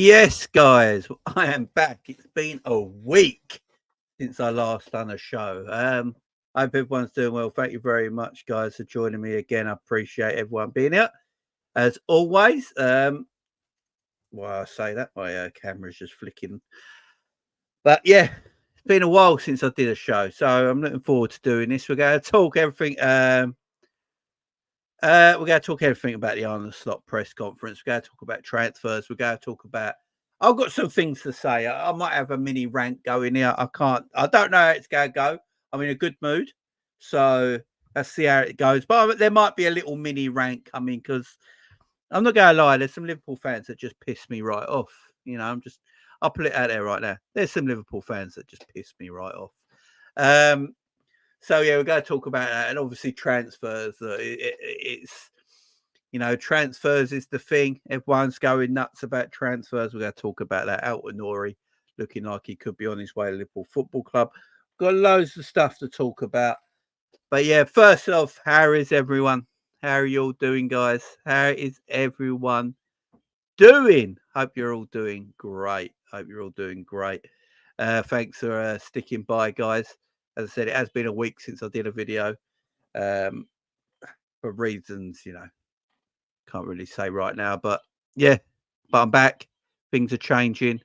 Yes, guys, I am back. It's been a week since I last done a show. I hope everyone's doing well. Thank you very much, guys, for joining me again. I appreciate everyone being here. As always, well, I say that, my camera's just flicking. But yeah, it's been a while since I did a show, so I'm looking forward to doing this. We're going to talk everything. We're going to talk everything about the Arne Slot press conference. We're going to talk about transfers. We're going to talk about. I've got some things to say. I might have a mini rant going here. I don't know how it's going to go. I'm in a good mood, so let's see how it goes. But there might be a little mini rant coming because I'm not going to lie. There's some Liverpool fans that just piss me right off. You know, I'll put it out there right now. There's some Liverpool fans that just piss me right off. So yeah, we're going to talk about that, and obviously transfers. It's transfers is the thing. Everyone's going nuts about transfers. We're going to talk about that. Ait-Nouri looking like he could be on his way to Liverpool Football Club. Got loads of stuff to talk about. But yeah, first off, how is everyone? How are you all doing, guys? How is everyone doing? Hope you're all doing great. Thanks for sticking by, guys. As I said, it has been a week since I did a video. For reasons, can't really say right now. But yeah, but I'm back. Things are changing.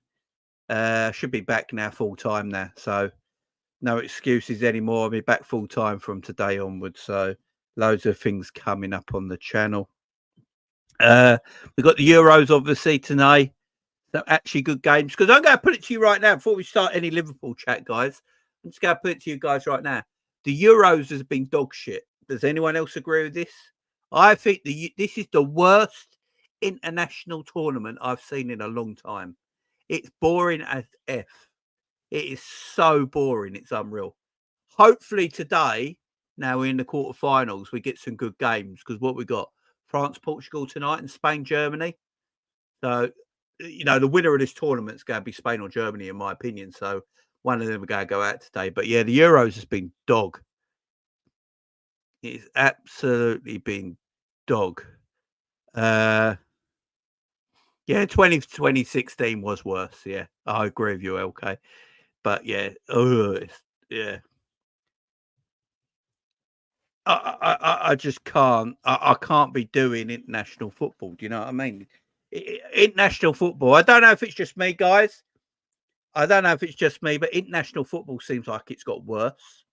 Should be back now full time now. So no excuses anymore. I'll be back full time from today onwards. So loads of things coming up on the channel. We've got the Euros obviously tonight. Some actually good games. Because I'm going to put it to you right now before we start any Liverpool chat, guys. I'm just going to put it to you guys right now. The Euros has been dog shit. Does anyone else agree with this? I think this is the worst international tournament I've seen in a long time. It's boring as F. It is so boring. It's unreal. Hopefully today, now we're in the quarterfinals, we get some good games. Because what we got? France, Portugal tonight and Spain, Germany. So, the winner of this tournament is going to be Spain or Germany, in my opinion. So, one of them are going to go out today. But yeah, the Euros has been dog. It's absolutely been dog. 2016 was worse. Yeah, I agree with you, LK. But yeah, yeah. I just can't. I can't be doing international football. Do you know what I mean? International football. I don't know if it's just me, guys. I don't know if it's just me, but international football seems like it's got worse.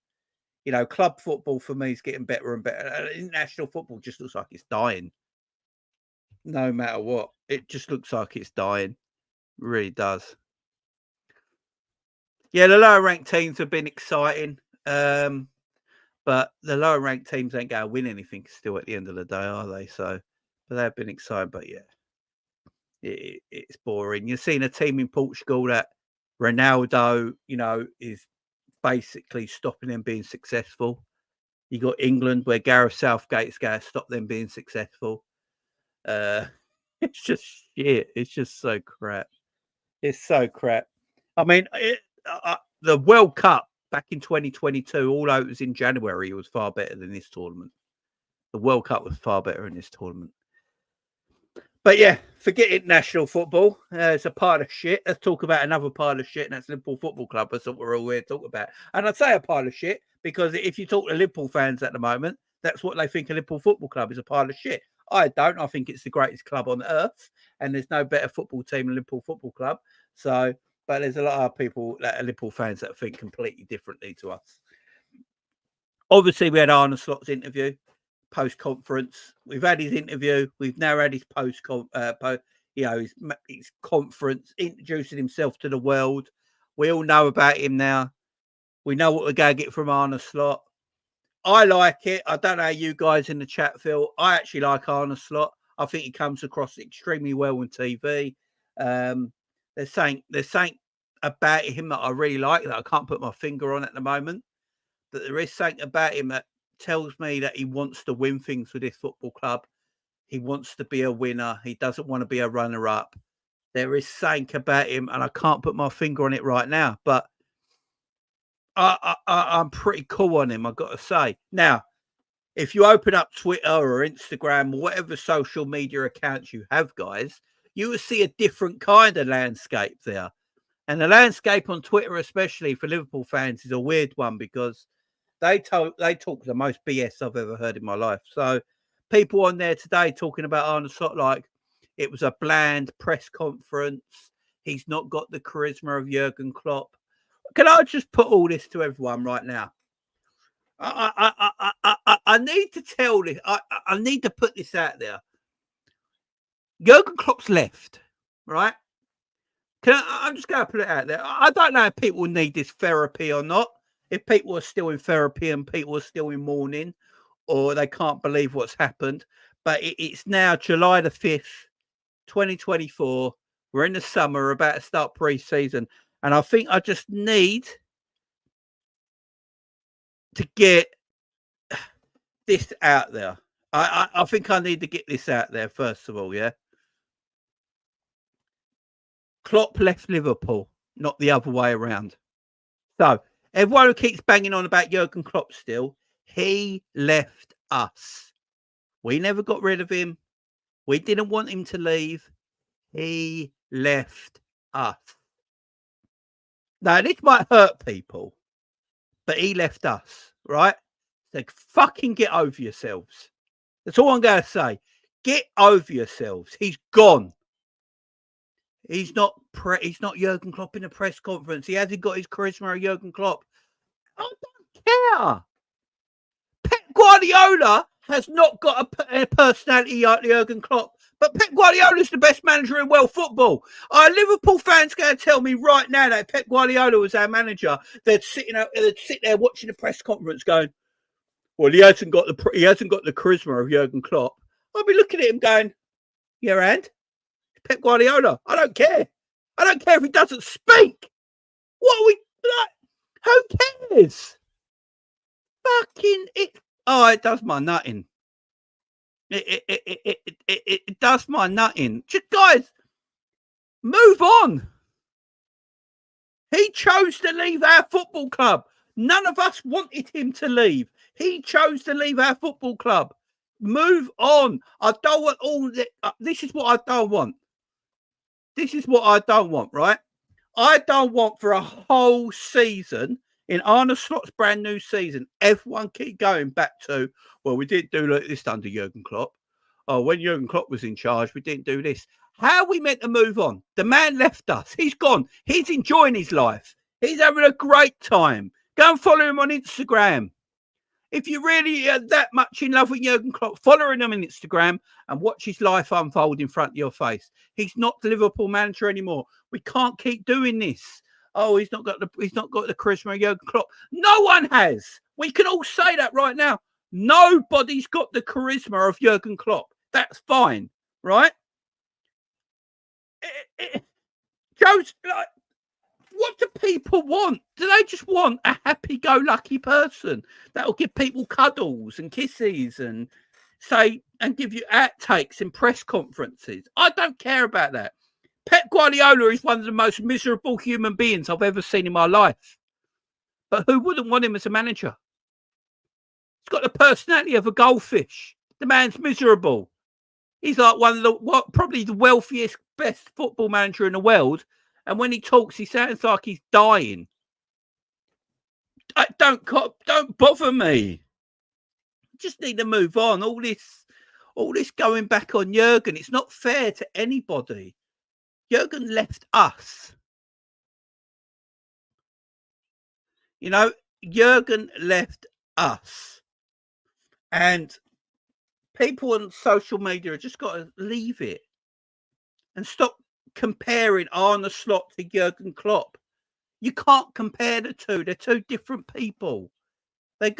Club football for me is getting better and better. International football just looks like it's dying. No matter what, it just looks like it's dying. It really does. Yeah, the lower ranked teams have been exciting. But the lower ranked teams ain't going to win anything still at the end of the day, are they? So, but they've been exciting. But yeah, it's boring. You're seeing a team in Portugal that Ronaldo, is basically stopping them being successful. You got England where Gareth Southgate's going to stop them being successful. It's just shit. It's just so crap. It's so crap. I mean, the World Cup back in 2022, although it was in January, it was far better than this tournament. The World Cup was far better in this tournament. But yeah, forget international football. It's a pile of shit. Let's talk about another pile of shit, and that's Liverpool Football Club. That's what we're all here to talk about. And I'd say a pile of shit because if you talk to Liverpool fans at the moment, that's what they think a Liverpool Football Club is, a pile of shit. I don't. I think it's the greatest club on earth, and there's no better football team than Liverpool Football Club. So, but there's a lot of people that are Liverpool fans that think completely differently to us. Obviously, we had Arne Slot's interview. Post-conference, we've had his interview. We've now had his his conference, introducing himself to the world. We all know about him now. We know what we're going to get from Arne Slot. I like it. I don't know how you guys in the chat feel. I actually like Arne Slot. I think he comes across extremely well on TV. There's something about him that I really like that I can't put my finger on at the moment. But there is something about him that tells me that he wants to win things with this football club. He wants to be a winner. He doesn't want to be a runner-up. There is something about him, and I can't put my finger on it right now. But I'm pretty cool on him, I've got to say. Now, if you open up Twitter or Instagram or whatever social media accounts you have, guys, you will see a different kind of landscape there. And the landscape on Twitter, especially for Liverpool fans, is a weird one because they talk the most BS I've ever heard in my life. So people on there today talking about Arne Slot like it was a bland press conference. He's not got the charisma of Jurgen Klopp. Can I just put all this to everyone right now? I need to tell this. I need to put this out there. Jurgen Klopp's left, right? I'm just going to put it out there. I don't know if people need this therapy or not. If people are still in therapy and people are still in mourning, or they can't believe what's happened. But it's now July the 5th, 2024. We're in the summer, we're about to start pre-season. And I think I just need to get this out there. I think I need to get this out there, first of all, yeah? Klopp left Liverpool, not the other way around. So, everyone who keeps banging on about Jurgen Klopp still, he left us. We never got rid of him. We didn't want him to leave. He left us. Now, this might hurt people, but he left us, right? So fucking get over yourselves. That's all I'm going to say. Get over yourselves. He's gone. He's not Jurgen Klopp in a press conference. He hasn't got his charisma of Jurgen Klopp. I don't care. Pep Guardiola has not got a personality like Jurgen Klopp. But Pep Guardiola is the best manager in world football. Our Liverpool fans going to tell me right now that Pep Guardiola was our manager. They'd sit there watching the press conference going, well, he hasn't got the charisma of Jurgen Klopp. I'll be looking at him going, yeah, and Pep Guardiola. I don't care. I don't care if he doesn't speak. What are we like? Who cares? Fucking it. Oh, it does my nutting. It does my nutting. Just guys, move on. He chose to leave our football club. None of us wanted him to leave. He chose to leave our football club. Move on. I don't want all that. This is what I don't want. This is what I don't want, right? I don't want for a whole season, in Arne Slot's brand new season, everyone keep going back to, well, we didn't do like this under Jurgen Klopp. Oh, when Jurgen Klopp was in charge, we didn't do this. How are we meant to move on? The man left us. He's gone. He's enjoying his life. He's having a great time. Go and follow him on Instagram. If you really are that much in love with Jurgen Klopp, follow him on Instagram and watch his life unfold in front of your face. He's not the Liverpool manager anymore. We can't keep doing this. Oh, he's not got the charisma of Jurgen Klopp. No one has. We can all say that right now. Nobody's got the charisma of Jurgen Klopp. That's fine, right? Joe's like, what do people want? Do they just want a happy-go-lucky person that'll give people cuddles and kisses and say and give you outtakes in press conferences? I don't care about that. Pep Guardiola is one of the most miserable human beings I've ever seen in my life. But who wouldn't want him as a manager? He's got the personality of a goldfish. The man's miserable. He's like probably the wealthiest, best football manager in the world. And when he talks, he sounds like he's dying. Don't bother me. Just need to move on. All this going back on Jurgen, it's not fair to anybody. Jurgen left us. You know, Jurgen left us. And people on social media have just got to leave it and stop comparing Arne Slot to Jurgen Klopp. You can't compare the two. They're two different people. They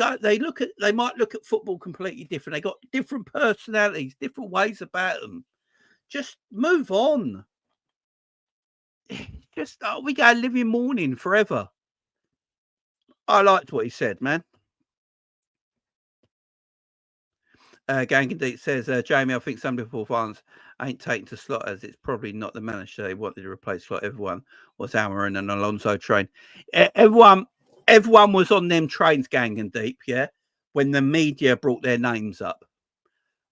might look at football completely different. They got different personalities, different ways about them. Just move on. Just we go live in mourning forever. I liked what he said, man. Gangan says, Jamie, I think some Liverpool fans ain't taken to Slot as it's probably not the manager they wanted to replace Slot. Everyone was Amarin and Alonso train. Everyone was on them trains, Gangan Deep, yeah, when the media brought their names up.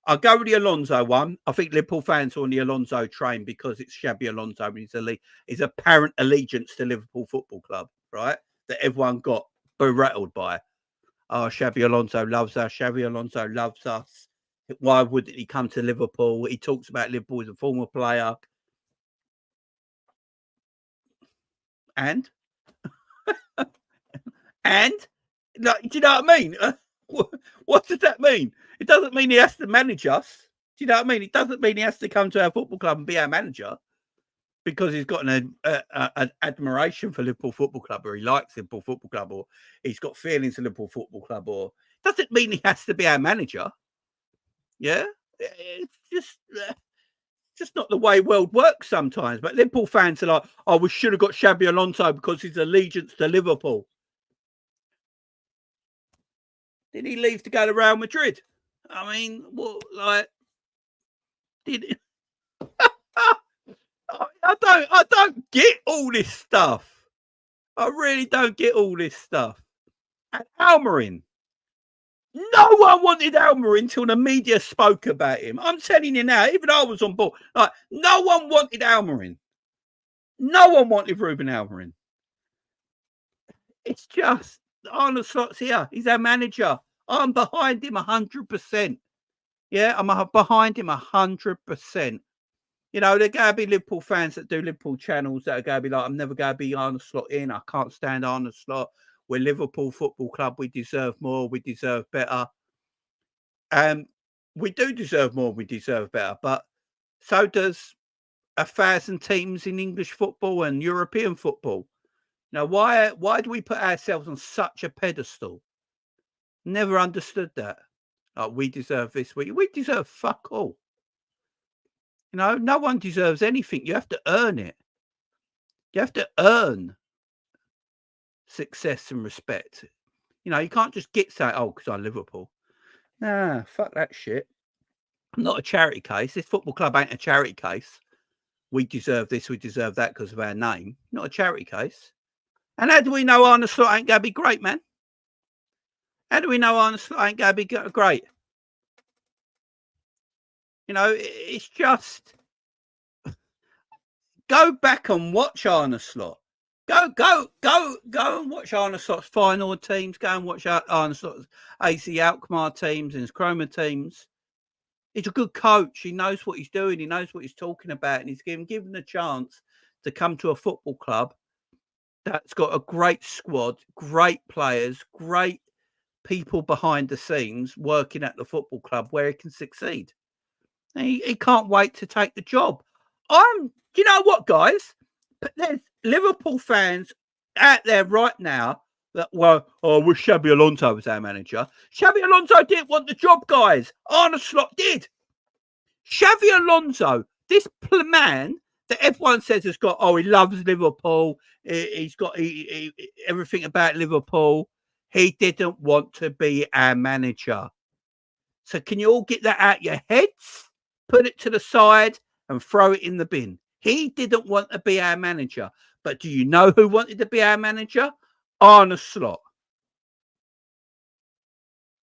I'll go with the Alonso one. I think Liverpool fans are on the Alonso train because it's Xabi Alonso and his apparent allegiance to Liverpool Football Club, right? That everyone got rattled by. Oh, Xabi Alonso loves us. Xabi Alonso loves us. Why wouldn't he come to Liverpool? He talks about Liverpool as a former player. And? And? Like, do you know what I mean? What does that mean? It doesn't mean he has to manage us. Do you know what I mean? It doesn't mean he has to come to our football club and be our manager because he's got an admiration for Liverpool Football Club, or he likes Liverpool Football Club, or he's got feelings for Liverpool Football Club, or doesn't mean he has to be our manager. Yeah, it's just not the way world works sometimes. But Liverpool fans are like, oh, we should have got Xabi Alonso because his allegiance to Liverpool. Did he leave to go to Real Madrid? I mean, what, like, did it? I don't get all this stuff. I really don't get all this stuff. And Almiron. No one wanted Almiron until the media spoke about him. I'm telling you now, even I was on board. Like, no one wanted Almiron. No one wanted Ruben Almiron. It's just Arne Slot's here. He's our manager. I'm behind him 100%. Yeah, I'm behind him 100%. You know, there are going to be Liverpool fans that do Liverpool channels that are going to be like, I'm never going to be Arne Slot in. I can't stand Arne Slot. We're Liverpool Football Club. We deserve more. We deserve better. We do deserve more. We deserve better. But so does 1,000 teams in English football and European football. Now, why do we put ourselves on such a pedestal? Never understood that. Like, we deserve this. We deserve fuck all. You know, no one deserves anything. You have to earn it. You have to earn success and respect. You know, you can't just get something, oh, because I'm Liverpool. Nah, fuck that shit. I'm not a charity case. This football club ain't a charity case. We deserve this, we deserve that because of our name. Not a charity case. And how do we know Arne Slot ain't going to be great, man? How do we know Arne Slot ain't going to be great? You know, it's just go back and watch Arne Slot. Go and watch Arne Slot's final teams. Go and watch Arne Slot's AC Alkmaar teams and his Chroma teams. He's a good coach. He knows what he's doing. He knows what he's talking about. And he's given a chance to come to a football club that's got a great squad, great players, great people behind the scenes working at the football club where he can succeed. He can't wait to take the job. You know what, guys? There's Liverpool fans out there right now that, well, I wish Xabi Alonso was our manager. Xabi Alonso didn't want the job, guys. Arne Slot did. Xabi Alonso, this man that everyone says has got, oh, he loves Liverpool. He's got everything about Liverpool. He didn't want to be our manager. So can you all get that out your heads? Put it to the side and throw it in the bin. He didn't want to be our manager. But do you know who wanted to be our manager? Arne Slot.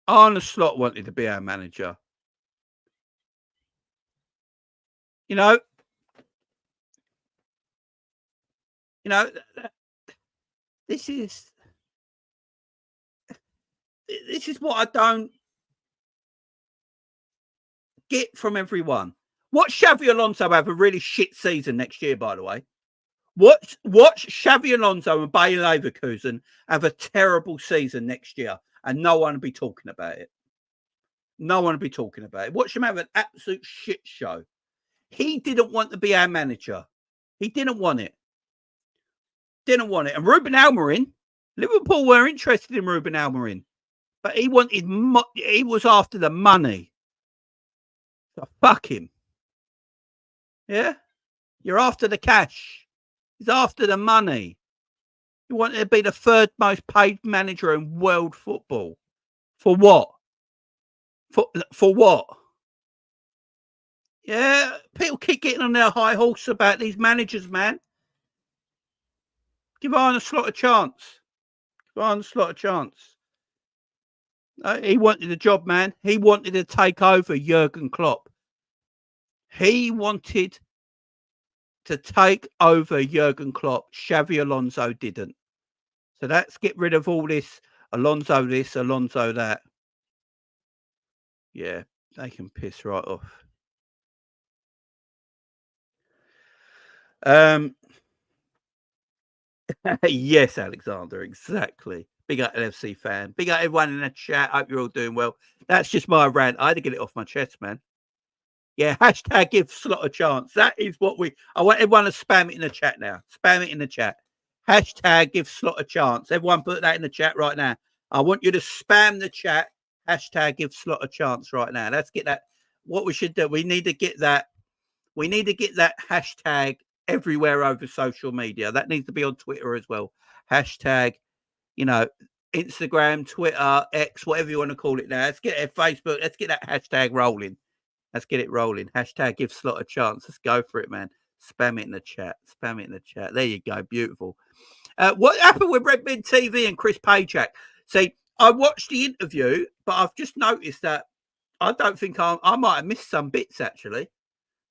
Arne Slot wanted to be our manager. You know, this is what I don't get from everyone. Watch Xabi Alonso have a really shit season next year, by the way. Watch Xabi Alonso and Bayer Leverkusen have a terrible season next year, and no one will be talking about it. No one will be talking about it. Watch him have an absolute shit show. He didn't want to be our manager. He didn't want it. Didn't want it. And Ruben Almiron, Liverpool were interested in Ruben Almiron, but he was after the money. So fuck him. Yeah? You're after the cash. He's after the money. He wanted to be the third most paid manager in world football. For what? For what? Yeah, people keep getting on their high horse about these managers, man. Give Arne Slot a chance. Give Arne Slot a chance. He wanted the job, man. He wanted to take over Jurgen Klopp. He wanted to take over Jurgen Klopp. Xavi Alonso didn't. So let's get rid of all this Alonso this, Alonso that. Yeah, they can piss right off. Yes, Alexander, exactly. Big up LFC fan. Big up everyone in the chat. Hope you're all doing well. That's just my rant. I had to get it off my chest, man. Yeah, hashtag give Slot a chance. That is what I want everyone to spam it in the chat now. Spam it in the chat. Hashtag give Slot a chance. Everyone put that in the chat right now. I want you to spam the chat. Hashtag give Slot a chance right now. Let's get that. What we should do, we need to get that. We need to get that hashtag everywhere over social media. That needs to be on Twitter as well. Hashtag, Instagram, Twitter, X, whatever you want to call it now. Let's get it. Facebook. Let's get that hashtag rolling. Let's get it rolling. Hashtag give Slot a chance. Let's go for it, man. Spam it in the chat. Spam it in the chat. There you go. Beautiful. What happened with Redmen TV and Chris Pajak? See, I watched the interview, but I've just noticed that I don't think I might have missed some bits, actually.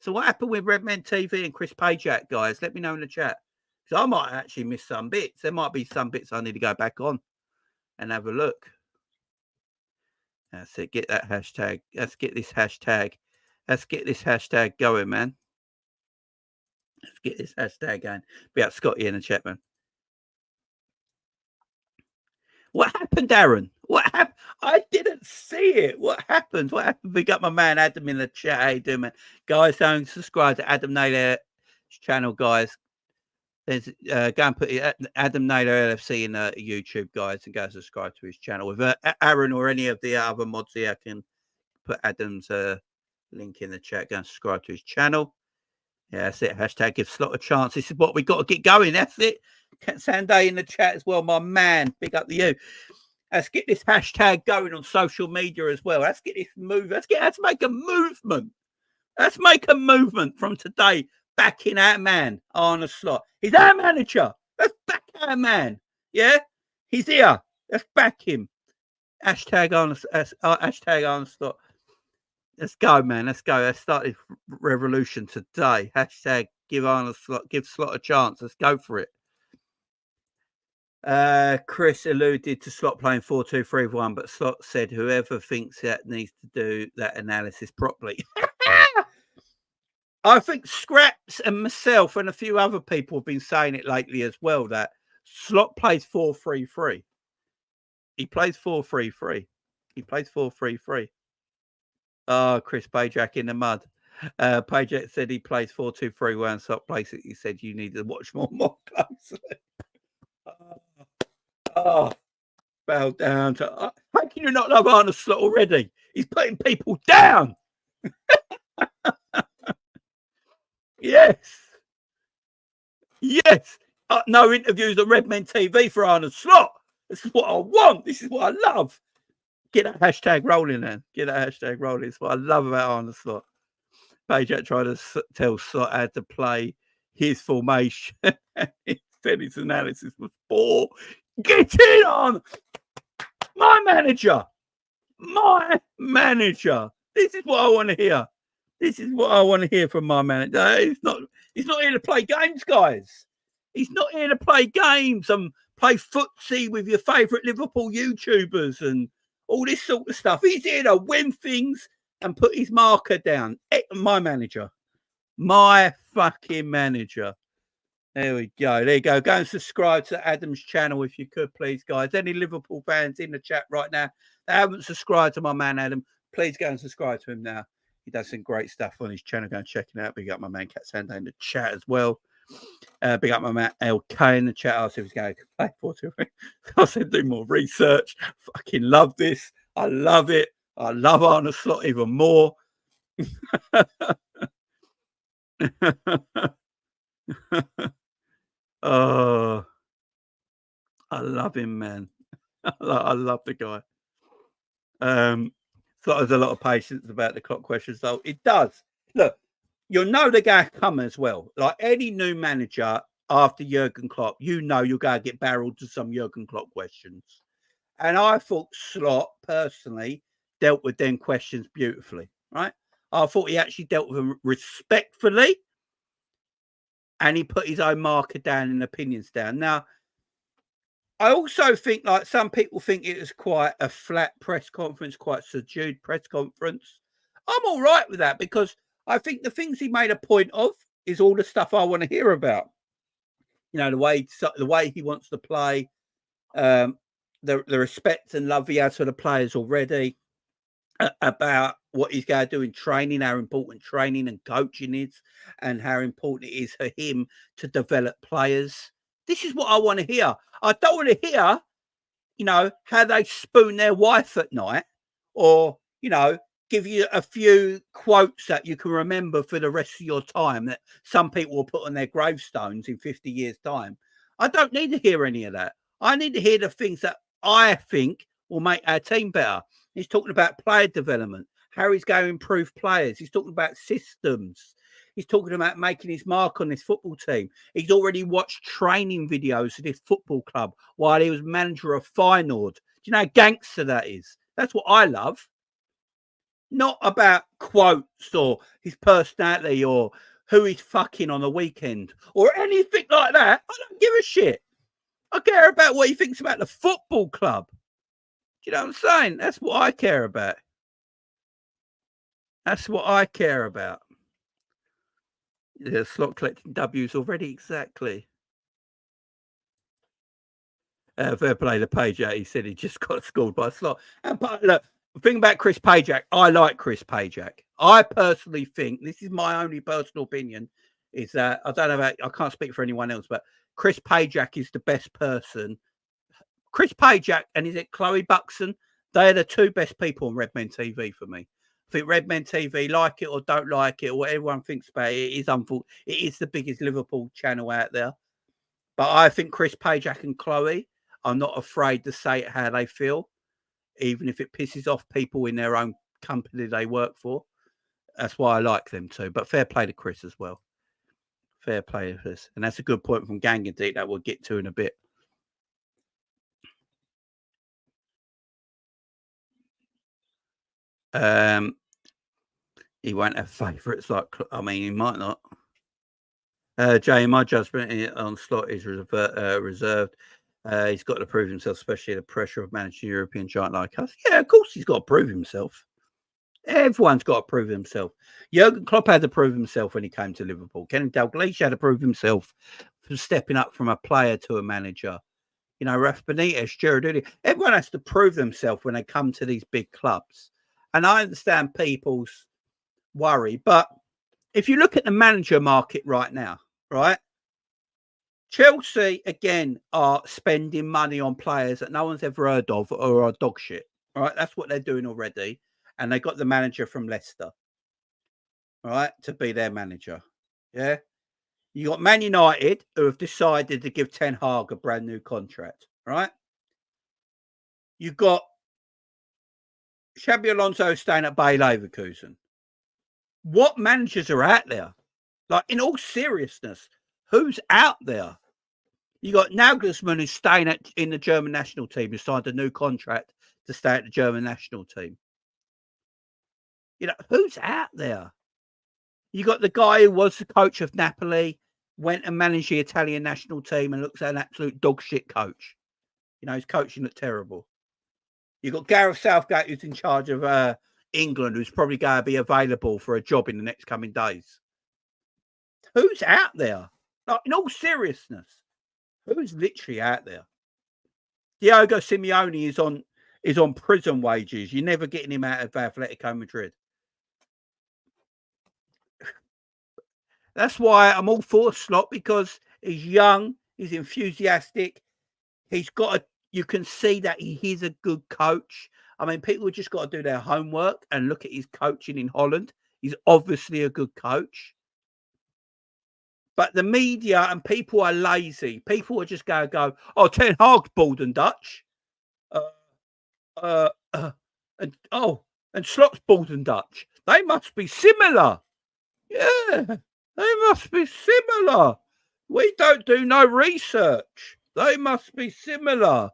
So what happened with Redmen TV and Chris Pajak, guys? Let me know in the chat. Because I might actually miss some bits. There might be some bits I need to go back on and have a look. That's it. Get that hashtag. Let's get this hashtag. Let's get this hashtag going, man. Let's get this hashtag going. Be out Scotty in the chat, man. What happened, Aaron? What happened? I didn't see it. What happened? What happened? We got my man Adam in the chat. How you doing, man? Guys, don't subscribe to Adam Naylor's channel, guys. There's go and put Adam Naylor LFC in YouTube, guys, and go subscribe to his channel. With Aaron or any of the other mods here, I can put Adam's link in the chat. Go and subscribe to his channel. Yeah, that's it. Hashtag give Slot a chance. This is what we got to get going. That's it. Sanday in the chat as well, my man. Big up to you. Let's get this hashtag going on social media as well. Let's get this move. Let's make a movement. Let's make a movement from today. Backing our man, Arne Slot. He's our manager. Let's back our man. Yeah? He's here. Let's back him. Hashtag Arne Slot. Let's go, man. Let's go. Let's start this revolution today. Hashtag give Slot a chance. Let's go for it. Chris alluded to Slot playing 4-2-3-1, but Slot said whoever thinks that needs to do that analysis properly. I think Scraps and myself and a few other people have been saying it lately as well, that Slot plays 4-3-3. He plays 4-3-3. He plays 4-3-3. Oh, Chris Pajak in the mud. Pajak said he plays 4-2-3-1. Slot plays it. He said you need to watch more closely. Oh, bow down to. How can you not love Arne Slot already? He's putting people down. Yes. No interviews on Redmen TV for Arne Slot. This is what I want. This is what I love. Get that hashtag rolling, then. Get that hashtag rolling. It's what I love about Arne Slot. Pajak tried to tell Slot how to play his formation. He said his analysis was poor. Get in on my manager. This is what I want to hear. This is what I want to hear from my manager. He's not here to play games, guys. He's not here to play games and play footsie with your favourite Liverpool YouTubers and all this sort of stuff. He's here to win things and put his marker down. My manager. My fucking manager. There we go. There you go. Go and subscribe to Adam's channel if you could, please, guys. Any Liverpool fans in the chat right now that haven't subscribed to my man Adam, please go and subscribe to him now. He does some great stuff on his channel. Go and check it out. Big up my man Cat Sanday in the chat as well. Big up my man LK in the chat. I asked if he's going to play 4-2-3. I said do more research. Fucking love this. I love it. I love Arne Slot even more. Oh, I love him, man. I love the guy. So there's a lot of patience about the clock question. So it does. Look, you'll know they're going to come as well. Like any new manager after Jurgen Klopp, you're going to get barreled to some Jurgen Klopp questions. And I thought Slot, personally, dealt with them questions beautifully, right? I thought he actually dealt with them respectfully, and he put his own marker down and opinions down. Now, I also think, like, some people think it was quite a flat press conference, quite subdued press conference. I'm all right with that, because I think the things he made a point of is all the stuff I want to hear about. You know, the way he wants to play, the respect and love he has for the players already, about what he's going to do in training, how important training and coaching is, and how important it is for him to develop players. This is what I want to hear. I don't want to hear, you know, how they spoon their wife at night, or, you know, give you a few quotes that you can remember for the rest of your time that some people will put on their gravestones in 50 years' time. I don't need to hear any of that. I need to hear the things that I think will make our team better. He's talking about player development, how he's going to improve players. He's talking about systems. He's talking about making his mark on this football team. He's already watched training videos of this football club while he was manager of Feyenoord. Do you know how gangster that is? That's what I love. Not about quotes or his personality or who he's fucking on the weekend or anything like that. I don't give a shit. I care about what he thinks about the football club. Do you know what I'm saying? That's what I care about. That's what I care about. Yeah, Slot collecting W's already, exactly. Fair play to Pajak. He said he just got scored by Slot. And look, the thing about Chris Pajak, I like Chris Pajak. I personally think, this is my only personal opinion, is that I don't know about, I can't speak for anyone else, but Chris Pajak is the best person. Chris Pajak and is it Chloe Buxton? They're the two best people on Red Men TV for me. I think Red Men TV, like it or don't like it, or what everyone thinks about it, it is the biggest Liverpool channel out there. But I think Chris Pajak and Chloe are not afraid to say how they feel, even if it pisses off people in their own company they work for. That's why I like them too. But fair play to Chris as well. Fair play to Chris. And that's a good point from Gangadee that we'll get to in a bit. He won't have favourites like, I mean, he might not. Jay, my judgment on Slot is reserved. He's got to prove himself, especially the pressure of managing a European giant like us. Yeah, of course he's got to prove himself. Everyone's got to prove himself. Jurgen Klopp had to prove himself when he came to Liverpool. Kenny Dalglish had to prove himself from stepping up from a player to a manager. You know, Raf Benitez, Gerrard, everyone has to prove themselves when they come to these big clubs. And I understand people's worry, but if you look at the manager market right now, right? Chelsea, again, are spending money on players that no one's ever heard of or are dog shit, right? That's what they're doing already. And they got the manager from Leicester, right, to be their manager. Yeah. You got Man United, who have decided to give Ten Hag a brand new contract, right? You've got Xabi Alonso staying at Bayer Leverkusen. What managers are out there? Like, in all seriousness, who's out there? You got Nagelsmann who's staying in the German national team, who signed a new contract to stay at the German national team. You know, who's out there? You got the guy who was the coach of Napoli, went and managed the Italian national team and looks like an absolute dog shit coach. You know, his coaching looked terrible. You got Gareth Southgate, who's in charge of England, who's probably going to be available for a job in the next coming days. Who's out there? Like, in all seriousness, who's literally out there? Diogo Simeone is on prison wages. You're never getting him out of Atletico Madrid. That's why I'm all for Slot, because he's young, he's enthusiastic, you can see that he is a good coach. I mean, people have just got to do their homework and look at his coaching in Holland. He's obviously a good coach. But the media and people are lazy. People are just going to go, oh, Ten Hag's bald and Dutch. And Slot's bald and Dutch. They must be similar. Yeah, they must be similar. We don't do no research. They must be similar.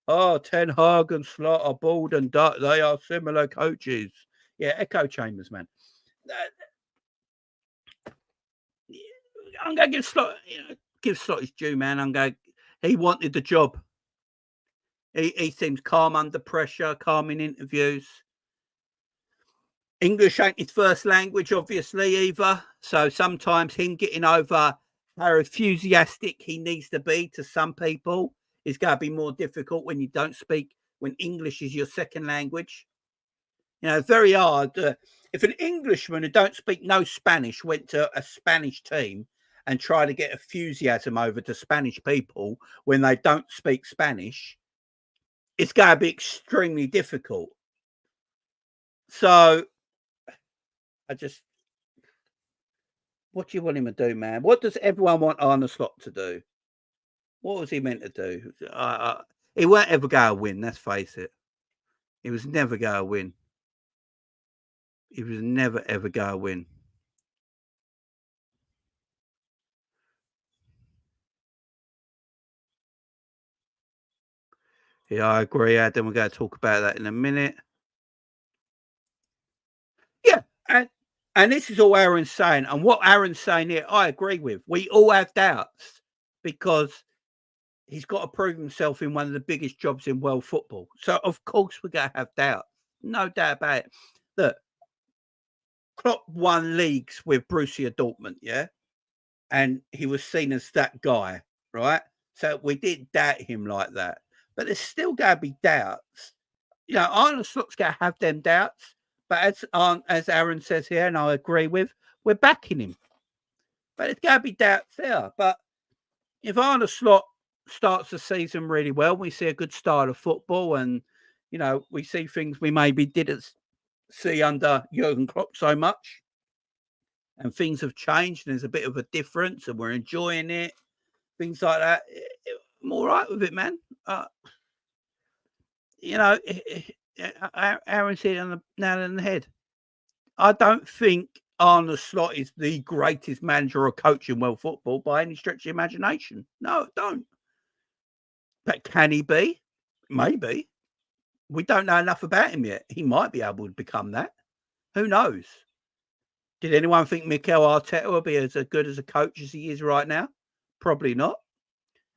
Oh, Ten Hag and Slot are bald and dark. They are similar coaches. Yeah, echo chambers, man. I'm going to give Slot his due, man. He wanted the job. He seems calm under pressure, calm in interviews. English ain't his first language, obviously, either. So sometimes him getting over how enthusiastic he needs to be to some people is going to be more difficult when you don't speak, when English is your second language. You know, it's very hard. If an Englishman who don't speak no Spanish went to a Spanish team and tried to get enthusiasm over to Spanish people when they don't speak Spanish, it's going to be extremely difficult. So what do you want him to do, man? What does everyone want Arne Slot to do? What was he meant to do? He won't ever go and win, let's face it. He was never going to win. He was never, ever going to win. Yeah, I agree, Adam. We're going to talk about that in a minute. Yeah, and this is all Aaron's saying. And what Aaron's saying here, I agree with. We all have doubts because he's got to prove himself in one of the biggest jobs in world football. So, of course, we're going to have doubts. No doubt about it. Look, Klopp won leagues with Borussia Dortmund, yeah? And he was seen as that guy, right? So we didn't doubt him like that. But there's still going to be doubts. You know, Arne Slot's going to have them doubts. But as Aaron says here, and I agree with, we're backing him. But there's going to be doubts there. But if Arne Slot starts the season really well, we see a good style of football, and you know, we see things we maybe didn't see under Jurgen Klopp so much, and things have changed, and there's a bit of a difference, and we're enjoying it, things like that. I'm all right with it, man. You know, Aaron's hit on the nail on the head. I don't think Arne Slot is the greatest manager or coach in world football by any stretch of imagination. No, I don't. But can he be? Maybe. We don't know enough about him yet. He might be able to become that. Who knows? Did anyone think Mikel Arteta will be as good as a coach as he is right now? Probably not.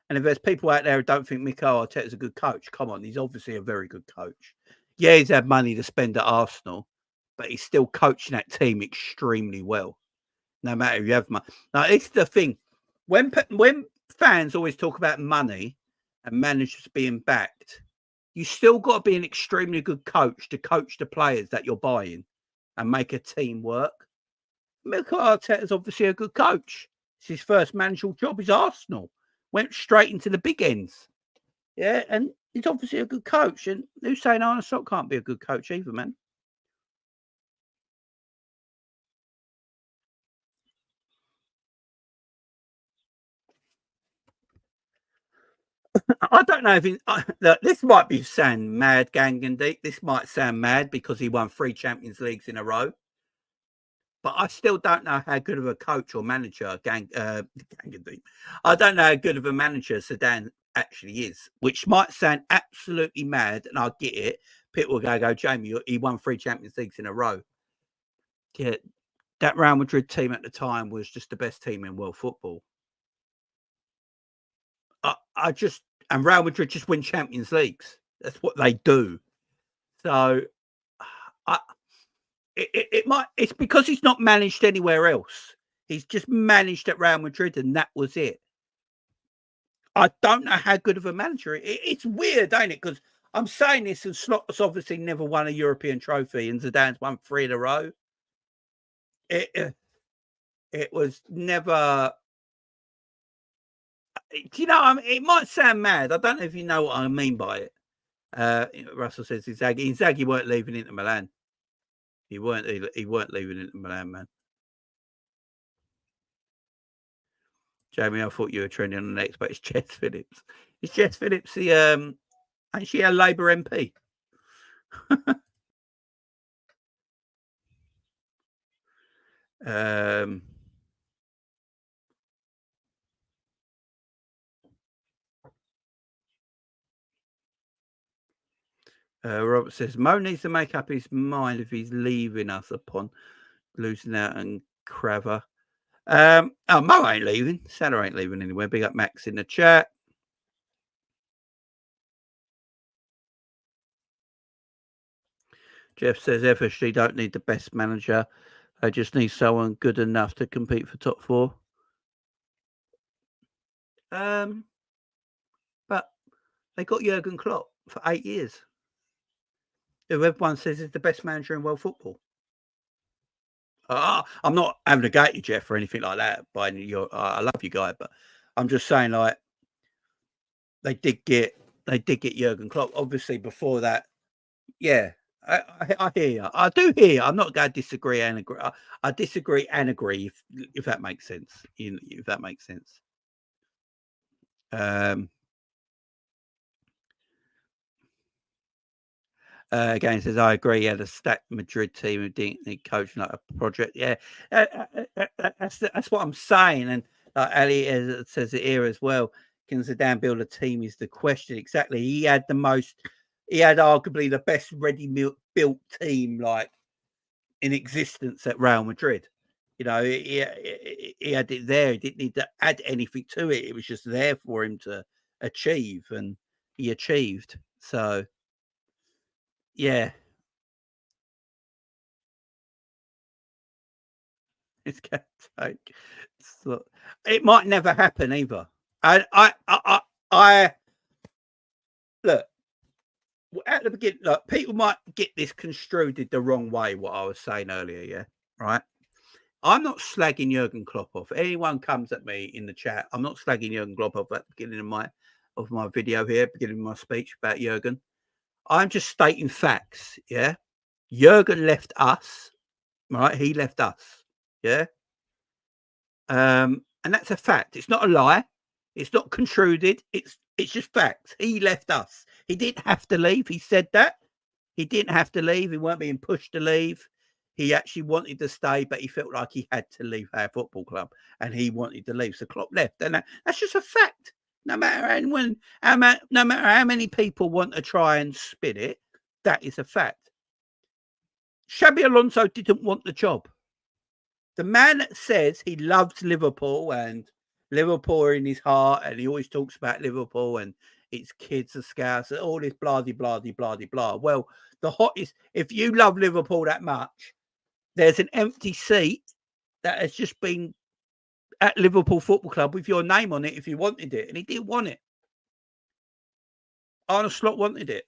And if there's people out there who don't think Mikel Arteta is a good coach, come on, he's obviously a very good coach. Yeah, he's had money to spend at Arsenal, but he's still coaching that team extremely well. No matter if you have money. Now, it's the thing. When fans always talk about money and managers being backed, you still got to be an extremely good coach to coach the players that you're buying and make a team work. Mikel Arteta is obviously a good coach. It's his first managerial job is Arsenal. Went straight into the big ends. Yeah, and he's obviously a good coach. And who's saying Arne Slot can't be a good coach either, man? I don't know if this might be sound mad, Gangandeep. This might sound mad because he won 3 Champions Leagues in a row. But I still don't know how good of a coach or manager Gangandeep. I don't know how good of a manager Zidane actually is, which might sound absolutely mad, and I get it. People will go, Jamie, he won 3 Champions Leagues in a row. Yeah, that Real Madrid team at the time was just the best team in world football. And Real Madrid just win Champions Leagues. That's what they do. So it's because he's not managed anywhere else. He's just managed at Real Madrid, and that was it. I don't know how good of a manager it's weird, ain't it? Because I'm saying this, and Slot's obviously never won a European trophy, and Zidane's won 3 in a row. It was never. Do you know? I mean, it might sound mad. I don't know if you know what I mean by it. Russell says Inzaghi weren't leaving Inter Milan. He weren't leaving Inter Milan, man. Jamie, I thought you were trending on the next, but it's Jess Phillips. Is Jess Phillips the ain't she a Labour MP? Robert says Mo needs to make up his mind if he's leaving us upon losing out and Craver. Mo ain't leaving. Salah ain't leaving anywhere. Big up Max in the chat. Jeff says FSG don't need the best manager. They just need someone good enough to compete for top 4. But they got Jurgen Klopp for 8 years, who everyone says is the best manager in world football. I'm not having a go at you, Jeff, or anything like that. I love you, guy, but I'm just saying, like, they did get Jurgen Klopp. Obviously, before that, yeah, I hear you. I do hear you. I'm not going to disagree and agree. I disagree and agree if that makes sense. If that makes sense. Again, says I agree. He had a stacked Madrid team who didn't need coaching like a project. Yeah, that's what I'm saying. And Ali says it here as well. Can Zidane build a team? Is the question exactly? He had arguably the best ready-built team like in existence at Real Madrid. You know, he had it there. He didn't need to add anything to it. It was just there for him to achieve, and he achieved. So. Yeah, it's going to take. So, it might never happen either. I look at the beginning. Look, people might get this construed the wrong way. What I was saying earlier, yeah, right. I'm not slagging Jurgen Klopp off. Anyone comes at me in the chat, I'm not slagging Jurgen Klopp off at the beginning of my video here, beginning of my speech about Jurgen. I'm just stating facts. Yeah, Jurgen left us. Right, he left us. Yeah. And that's a fact. It's not a lie. It's not contruded. It's just facts. He left us. He didn't have to leave. He said that. He didn't have to leave. He weren't being pushed to leave. He actually wanted to stay, but he felt like he had to leave our football club, and he wanted to leave. So Klopp left, and that's just a fact. No matter how many people want to try and spin it, that is a fact. Xabi Alonso didn't want the job. The man that says he loves Liverpool and Liverpool are in his heart, and he always talks about Liverpool and its kids are scouts and all this blah, blah, blah, blah, blah. Well, the hottest, if you love Liverpool that much, there's an empty seat that has just been at Liverpool Football Club with your name on it if you wanted it, and he didn't want it. Arne Slot wanted it.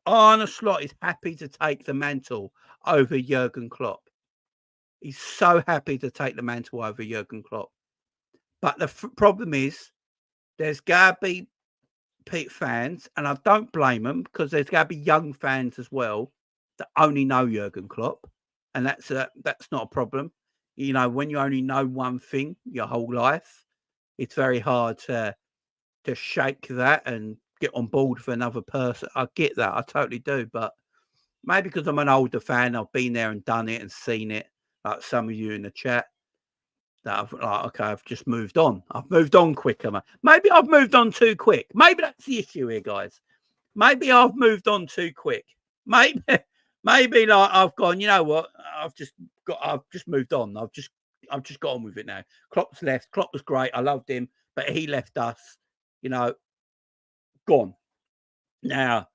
Arne Slot is happy to take the mantle over Jurgen Klopp. He's so happy to take the mantle over Jurgen Klopp. But the problem is there's going to be fans, and I don't blame them because there's going to be young fans as well that only know Jurgen Klopp, and that's not a problem. You know, when you only know one thing your whole life, it's very hard to shake that and get on board for another person. I get that. I totally do. But maybe because I'm an older fan, I've been there and done it and seen it, like some of you in the chat, that I've just moved on. I've moved on quicker. Maybe I've moved on too quick. Maybe that's the issue here, guys. Maybe I've moved on too quick. Maybe like I've gone, you know what? I've just moved on. I've just got on with it now. Klopp's left. Klopp was great. I loved him, but he left us, you know, gone. Now,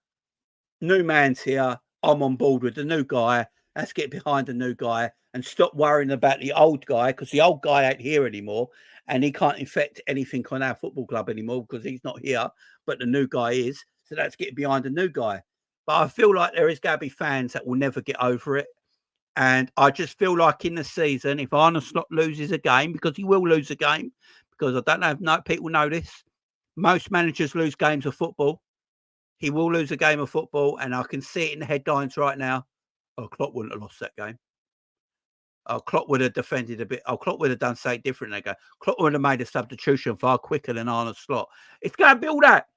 new man's here. I'm on board with the new guy. Let's get behind the new guy and stop worrying about the old guy, because the old guy ain't here anymore and he can't affect anything on our football club anymore because he's not here, but the new guy is. So let's get behind the new guy. But I feel like there is going to be fans that will never get over it. And I just feel like in the season, if Arne Slot loses a game, because he will lose a game, because I don't know if people know this, most managers lose games of football. He will lose a game of football, and I can see it in the headlines right now. Oh, Klopp wouldn't have lost that game. Oh, Klopp would have defended a bit. Oh, Klopp would have done something different. Klopp would have made a substitution far quicker than Arne Slot. It's going to be all that.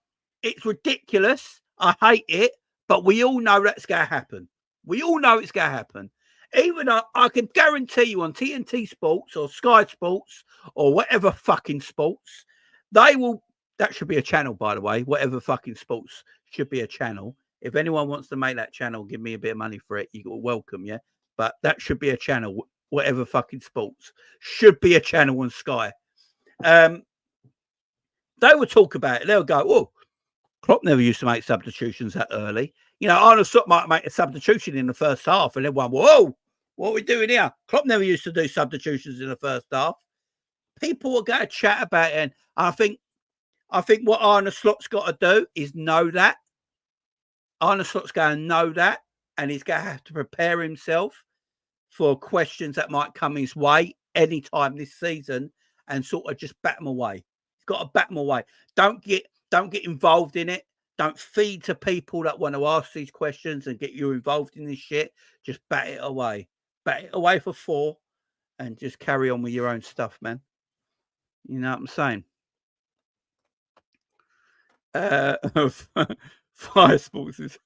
It's ridiculous. I hate it, but we all know that's going to happen. We all know it's going to happen. Even I can guarantee you on TNT Sports or Sky Sports or whatever fucking sports, they will. That should be a channel, by the way. Whatever fucking sports should be a channel. If anyone wants to make that channel, give me a bit of money for it. You're welcome, yeah. But that should be a channel, whatever fucking sports should be a channel on Sky. They will talk about it. They'll go, "Oh, Klopp never used to make substitutions that early." You know, Arne Slot might make a substitution in the first half, and everyone, "Whoa, what are we doing here?" Klopp never used to do substitutions in the first half. People are going to chat about it, and I think what Arne Slot's got to do is know that. Arne Slot's going to know that, and he's going to have to prepare himself for questions that might come his way anytime this season, and sort of just bat them away. He's got to bat them away. Don't get involved in it. Don't feed to people that want to ask these questions and get you involved in this shit. Just bat it away. Bat it away for 4, and just carry on with your own stuff, man. You know what I'm saying? Fire Sports is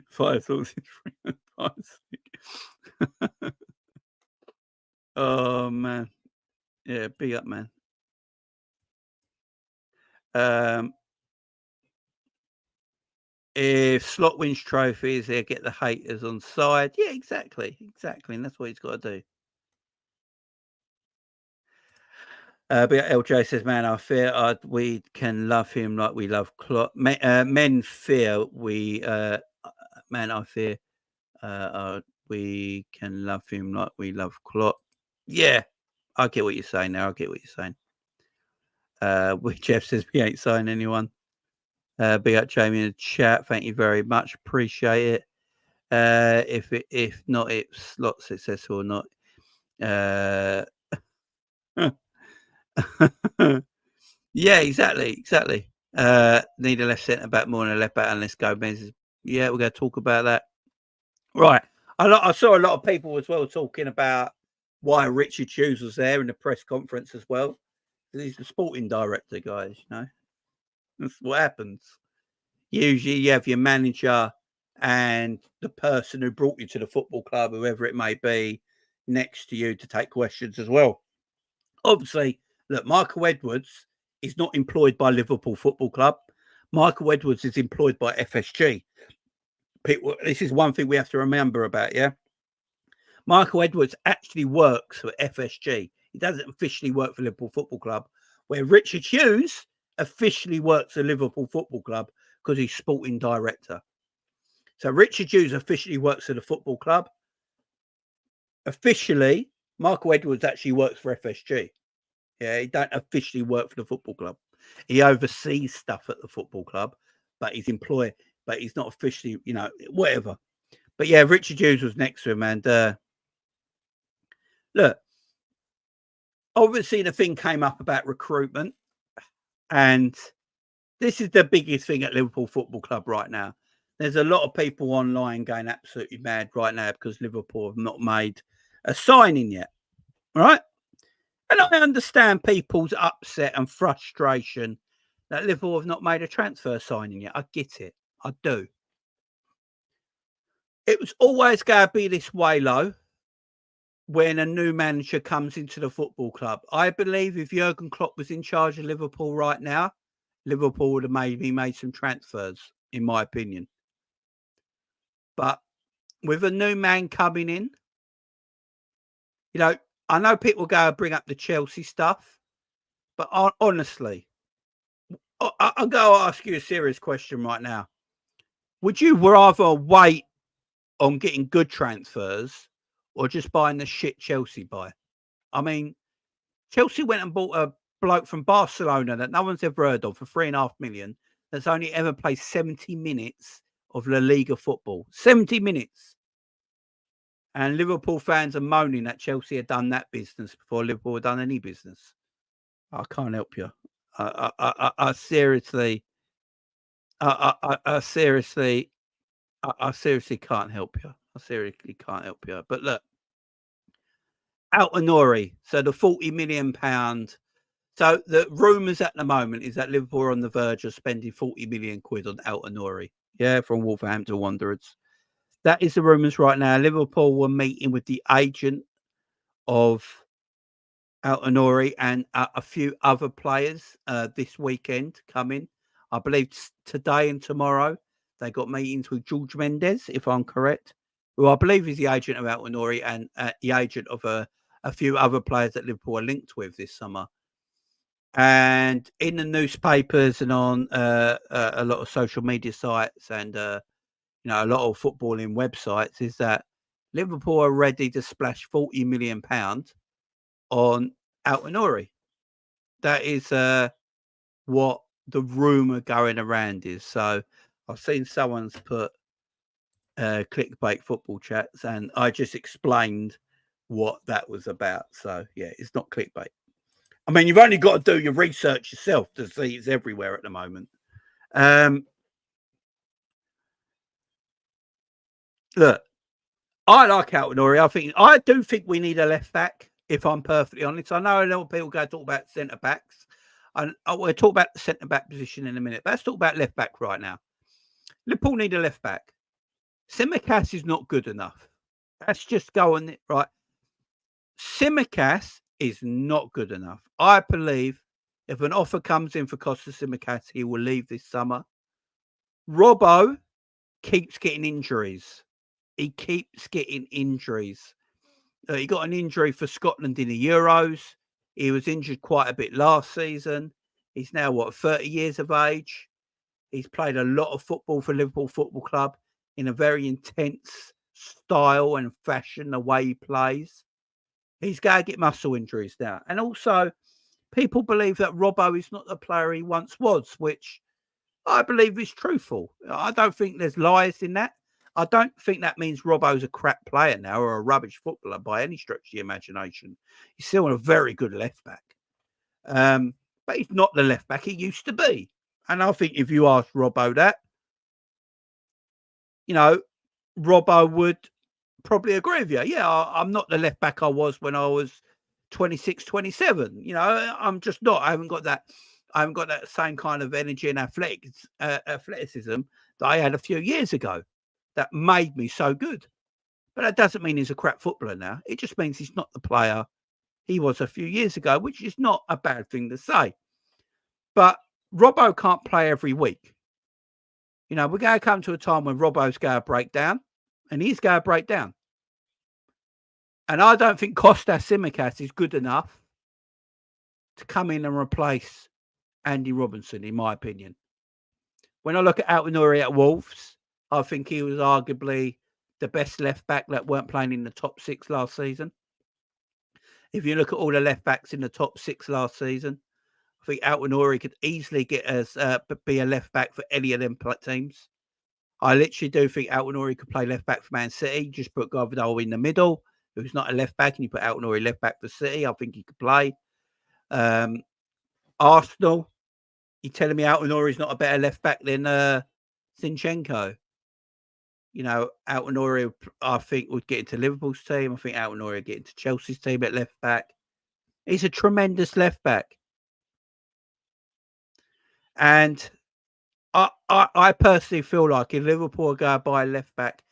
Fire Sports is oh man, yeah, big up, man. If Slot wins trophies, he'll get the haters on side. Yeah, exactly, and that's what he's got to do. But LJ says, "Man, I fear we can love him like we love Klopp. Men fear we, man, I fear we can love him like we love Klopp." Yeah, I get what you're saying now. I get what you're saying. Jeff says we ain't signing anyone. Big up Jamie in the chat. Thank you very much. Appreciate it. If not, it's not successful or not. Yeah, exactly. Need a left centre back more than a left back, and let's go, Benz. Yeah, we're going to talk about that. Right. I saw a lot of people as well talking about why Richard Hughes was there in the press conference as well. He's the sporting director, guys. You know, that's what happens. Usually, you have your manager and the person who brought you to the football club, whoever it may be, next to you to take questions as well. Obviously, look, Michael Edwards is not employed by Liverpool Football Club. Michael Edwards is employed by FSG. People, this is one thing we have to remember about, yeah? Michael Edwards actually works for FSG. He doesn't officially work for Liverpool Football Club, where Richard Hughes officially works for Liverpool Football Club because he's sporting director. So Richard Hughes officially works for the football club. Officially, Michael Edwards actually works for FSG. Yeah, he don't officially work for the football club. He oversees stuff at the football club, but he's employed, but he's not officially, you know, whatever. But yeah, Richard Hughes was next to him, and look, obviously the thing came up about recruitment, and this is the biggest thing at Liverpool Football Club right now. There's a lot of people online going absolutely mad right now because Liverpool have not made a signing yet, right? And I understand people's upset and frustration that Liverpool have not made a transfer signing yet. I get it. I do. It was always going to be this way, low, when a new manager comes into the football club. I believe if Jurgen Klopp was in charge of Liverpool right now, Liverpool would have maybe made some transfers, in my opinion. But with a new man coming in, you know, I know people go and bring up the Chelsea stuff, but honestly, I'll go ask you a serious question right now. Would you rather wait on getting good transfers or just buying the shit Chelsea buy? I mean, Chelsea went and bought a bloke from Barcelona that no one's ever heard of for $3.5 million that's only ever played 70 minutes of La Liga football. 70 minutes. And Liverpool fans are moaning that Chelsea had done that business before Liverpool had done any business. I can't help you. I seriously can't help you. I seriously can't help you. But look, Ait-Nouri. So the £40 million. So the rumours at the moment is that Liverpool are on the verge of spending 40 million quid on Ait-Nouri. Yeah, from Wolverhampton Wanderers. That is the rumours right now. Liverpool were meeting with the agent of Ait-Nouri and a few other players this weekend coming. I believe today and tomorrow They got meetings with George Mendes, if I'm correct, who I believe is the agent of Ait-Nouri and the agent of a few other players that Liverpool are linked with this summer. And in the newspapers and on a lot of social media sites and a lot of footballing websites is that Liverpool are ready to splash £40 million on Ait-Nouri. That is what the rumor going around is. So I've seen someone's put clickbait football chats, and I just explained what that was about. So yeah, it's not clickbait. I mean, you've only got to do your research yourself to see it's everywhere at the moment. Look, I like Ait-Nouri. I do think we need a left back, if I'm perfectly honest. I know a lot of people go talk about centre backs. And we'll talk about the centre back position in a minute. But let's talk about left back right now. Liverpool need a left back. Tsimikas is not good enough. Let's just go on it, right? Tsimikas is not good enough. I believe if an offer comes in for Costa Tsimikas, he will leave this summer. Robbo keeps getting injuries. He keeps getting injuries. He got an injury for Scotland in the Euros. He was injured quite a bit last season. He's now, 30 years of age. He's played a lot of football for Liverpool Football Club in a very intense style and fashion, the way he plays. He's going to get muscle injuries now. And also, people believe that Robbo is not the player he once was, which I believe is truthful. I don't think there's lies in that. I don't think that means Robbo's a crap player now or a rubbish footballer by any stretch of the imagination. He's still a very good left back. But he's not the left back he used to be. And I think if you ask Robbo that, Robbo would probably agree with you. Yeah, I'm not the left back I was when I was 26, 27. I'm just not. I haven't got that same kind of energy and athleticism that I had a few years ago that made me so good. But that doesn't mean he's a crap footballer now. It just means he's not the player he was a few years ago, which is not a bad thing to say. But Robbo can't play every week. We're going to come to a time when Robbo's going to break down, and he's going to break down. And I don't think Costa Tsimikas is good enough to come in and replace Andy Robinson, in my opinion. When I look at Ait-Nouri at Wolves, I think he was arguably the best left back that weren't playing in the top six last season. If you look at all the left backs in the top six last season, I think Ait-Nouri could easily be a left back for any of them teams. I literally do think Ait-Nouri could play left back for Man City. Just put Gvardiol in the middle, who's not a left back, and you put Ait-Nouri left back for City. I think he could play. Arsenal, you're telling me Ait-Nouri is not a better left back than Zinchenko? Ait-Nouri, I think, would get into Liverpool's team. I think Ait-Nouri would get into Chelsea's team at left back. He's a tremendous left back. And I personally feel like if Liverpool are going to buy a left back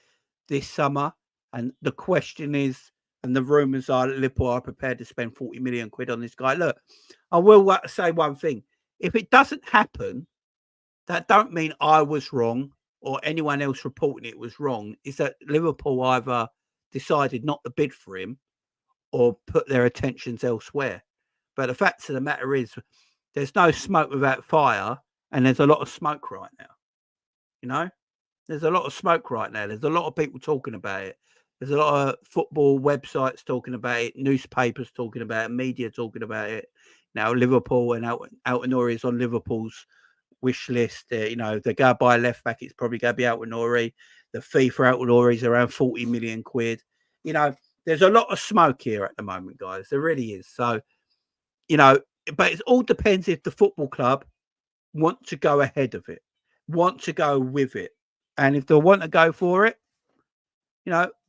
this summer, and the question is, and the rumours are that Liverpool are prepared to spend 40 million quid on this guy. Look, I will say one thing. If it doesn't happen, that don't mean I was wrong or anyone else reporting it was wrong. Is that Liverpool either decided not to bid for him or put their attentions elsewhere. But the fact of the matter is, there's no smoke without fire, and there's a lot of smoke right now. There's a lot of smoke right now. There's a lot of people talking about it. There's a lot of football websites talking about it, newspapers talking about it, media talking about it. Now, Liverpool and Ait-Nouri is on Liverpool's wish list. They go buy a left back, it's probably going to be Ait-Nouri. The fee for Ait-Nouri is around 40 million quid. There's a lot of smoke here at the moment, guys. There really is. So, but it all depends if the football club want to go ahead of it, want to go with it. And if they want to go for it,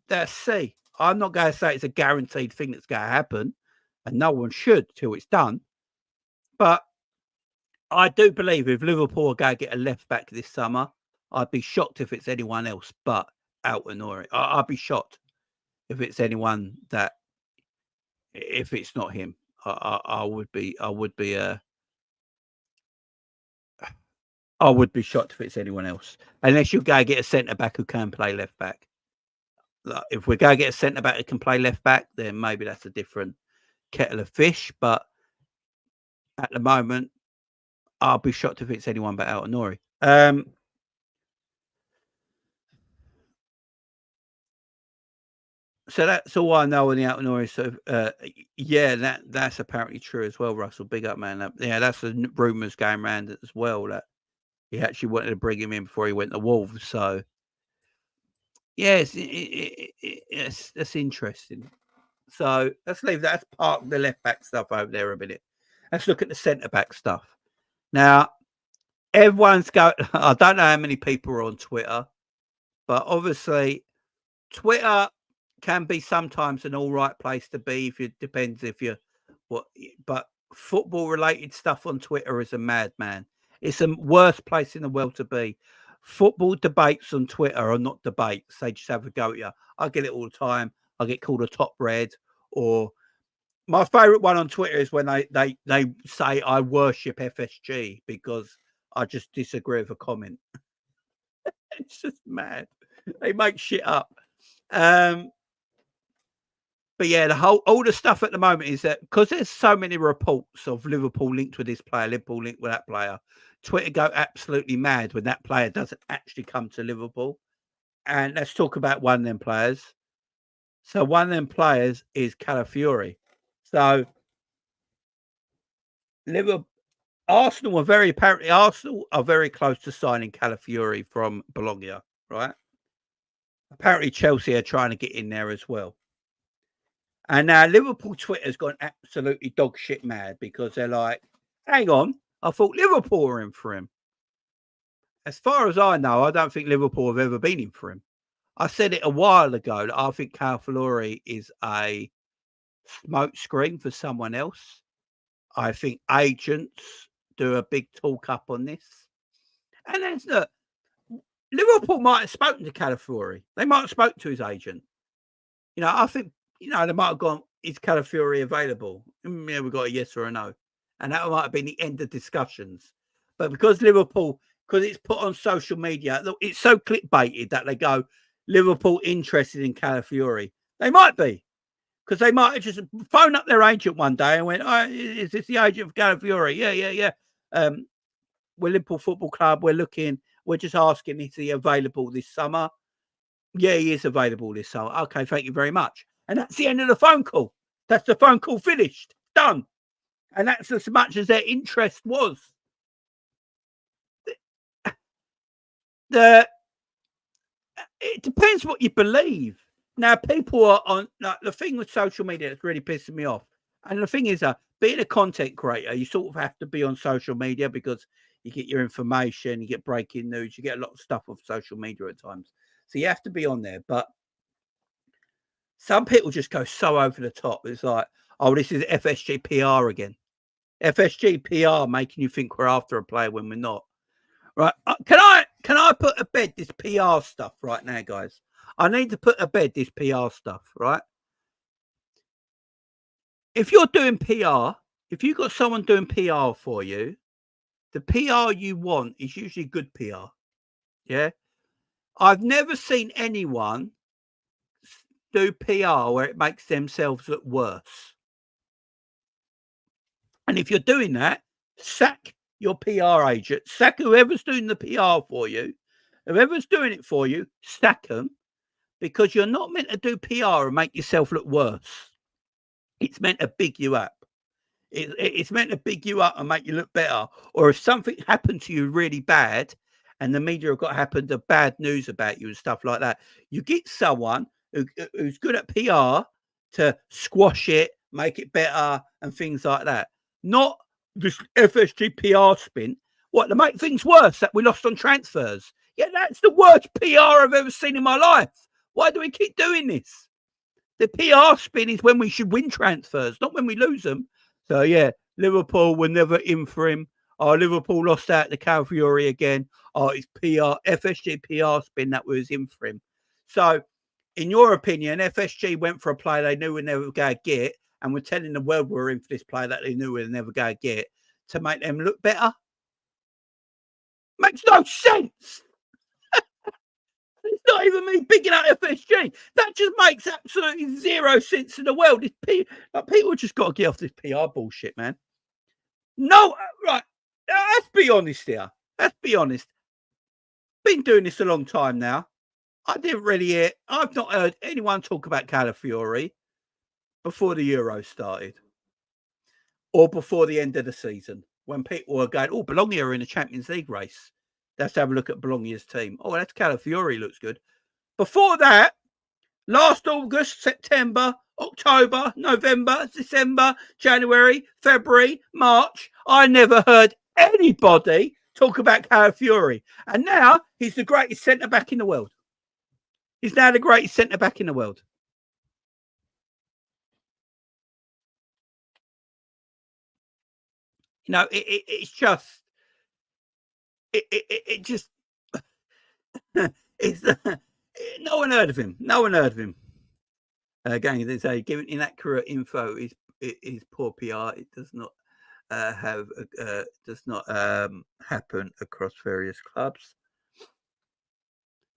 let's see. I'm not going to say it's a guaranteed thing that's going to happen, and no one should till it's done. But I do believe if Liverpool are going to get a left back this summer, I'd be shocked if it's anyone else but Ait-Nouri. I'd be shocked if it's anyone if it's not him. I would be I would be shocked if it's anyone else, unless you go get a centre back who can play left back. Like, if we go get a centre back who can play left back, then maybe that's a different kettle of fish. But at the moment, I'll be shocked if it's anyone but Ait-Nouri. So that's all I know on the Ait-Nouri. So yeah, that's apparently true as well, Russell. Big up, man. Yeah, that's the rumours going around as well that he actually wanted to bring him in before he went to Wolves. So yes, that's interesting. So let's leave that. Let's park the left back stuff over there a minute. Let's look at the centre back stuff. Now, everyone's going. I don't know how many people are on Twitter, but obviously, Twitter can be sometimes an all right place to be. If it depends if you're what, but football related stuff on Twitter is a madman. It's the worst place in the world to be. Football debates on Twitter are not debates. They just have a go at you. I get it all the time. I get called a top red, or my favourite one on Twitter is when they say I worship FSG because I just disagree with a comment. It's just mad. They make shit up. But yeah, all the stuff at the moment is that because there's so many reports of Liverpool linked with this player, Liverpool linked with that player, Twitter go absolutely mad when that player doesn't actually come to Liverpool. And let's talk about one of them players. So one of them players is Calafiori. So Arsenal are very close to signing Calafiori from Bologna, right? Apparently Chelsea are trying to get in there as well. And now Liverpool Twitter's gone absolutely dog shit mad because they're like, hang on, I thought Liverpool were in for him. As far as I know, I don't think Liverpool have ever been in for him. I said it a while ago that I think Calafiori is a smoke screen for someone else. I think agents do a big talk up on this. And then look, Liverpool might have spoken to Calafiori. They might have spoken to his agent. I think, they might have gone, is Calafiori available? Yeah, we got a yes or a no. And that might have been the end of discussions. But because Liverpool, because it's put on social media, look, it's so clickbaited that they go, Liverpool interested in Calafiori. They might be. Because they might have just phoned up their agent one day and went, oh, is this the agent of Calafiori? Yeah. We're Liverpool Football Club. We're just asking, is he available this summer? Yeah, he is available this summer. Okay, thank you very much. And that's the end of the phone call. That's the phone call finished. Done. And that's as much as their interest was. It depends what you believe. Now, people are on, like, the thing with social media that's really pissing me off. And the thing is, being a content creator, you sort of have to be on social media because you get your information, you get breaking news, you get a lot of stuff off social media at times. So you have to be on there. But some people just go so over the top. It's like, oh, this is FSG PR again. FSG PR making you think we're after a player when we're not. Right? Can I put to bed this PR stuff right now, guys? I need to put to bed this PR stuff, right? If you're doing PR, if you've got someone doing PR for you, the PR you want is usually good PR. Yeah. I've never seen anyone do PR where it makes themselves look worse. And if you're doing that, sack your PR agent, sack whoever's doing the PR for you. Whoever's doing it for you, sack them, because you're not meant to do PR and make yourself look worse. It's meant to big you up. It's meant to big you up and make you look better. Or if something happened to you really bad and the media have got happened to bad news about you and stuff like that, you get someone who's good at PR to squash it, make it better and things like that. Not this FSG PR spin. What, to make things worse that we lost on transfers? Yeah, that's the worst PR I've ever seen in my life. Why do we keep doing this? The PR spin is when we should win transfers, not when we lose them. So, yeah, Liverpool were never in for him. Oh, Liverpool lost out to Calafiori again. Oh, it's FSG PR spin that was in for him. So, in your opinion, FSG went for a player they knew we'd never go get, and were telling the world we were in for this player that they knew we'd never go get to make them look better? Makes no sense. It's not even me bigging out FSG. That just makes absolutely zero sense in the world. People just got to get off this PR bullshit, man. No, right. Let's be honest here. Let's be honest. Been doing this a long time now. I didn't really hear. I've not heard anyone talk about Calafiori before the Euro started or before the end of the season when people were going, "Oh, Bologna are in a Champions League race. Let's have a look at Bologna's team. Oh, that's Calafiori. Looks good." Before that, last August, September, October, November, December, January, February, March, I never heard anybody talk about Calafiori. And now he's the greatest centre-back in the world. He's now the greatest centre-back in the world. You know, it's just... It just... it's no one heard of him. No one heard of him. Again, they say giving inaccurate info is poor PR. It does not happen across various clubs.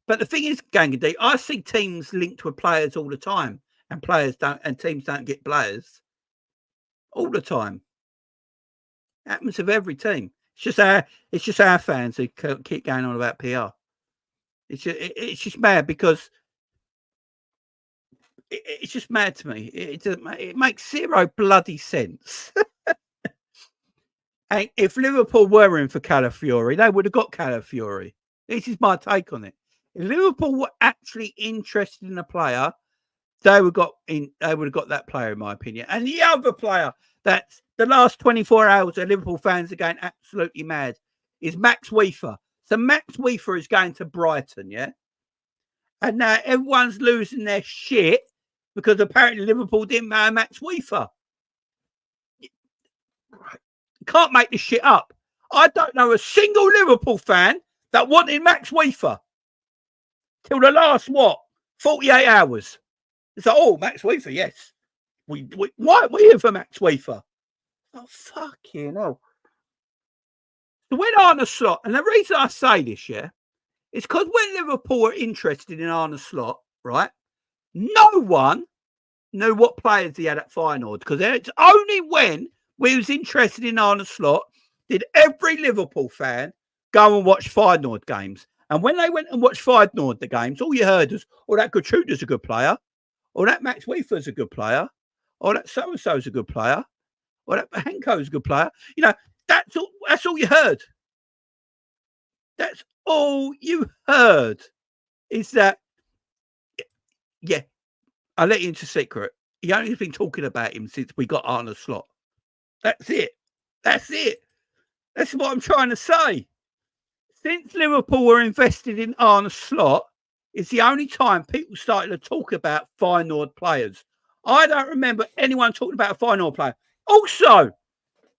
But the thing is, Gangadee, I see teams linked with players all the time, and teams don't get players all the time. It happens with every team. It's just our fans who keep going on about PR. It's just mad because it's just mad to me. It makes zero bloody sense. And if Liverpool were in for Calafiori, they would have got Calafiori. This is my take on it. If Liverpool were actually interested in a player, they would have got that player, in my opinion. And the other player that's the last 24 hours of Liverpool fans are going absolutely mad is Max Weaver. So Max Weaver is going to Brighton, yeah? And now everyone's losing their shit because apparently Liverpool didn't marry Max Weaver. Can't make this shit up. I don't know a single Liverpool fan that wanted Max Weaver till the last 48 hours. It's like, oh, Max Weaver, yes. Why are we here for Max Weaver? Oh, fucking hell. So when Arne Slot, and the reason I say this, yeah, is because when Liverpool were interested in Arne Slot, right, no one knew what players he had at Feyenoord, because it's only when we was interested in Arne Slot did every Liverpool fan go and watch Feyenoord games. And when they went and watched Feyenoord the games, all you heard was, oh, that Gutruda's a good player, or that Max Weaver's a good player, or that so-and-so's a good player, or that Hanko's a good player. You know, that's all you heard. That's all you heard is that, yeah, I'll let you into secret. He only been talking about him since we got Arne Slot. That's it. That's it. That's what I'm trying to say. Since Liverpool were invested in Arne Slot, it's the only time people started to talk about Feyenoord players. I don't remember anyone talking about a Feyenoord player. Also,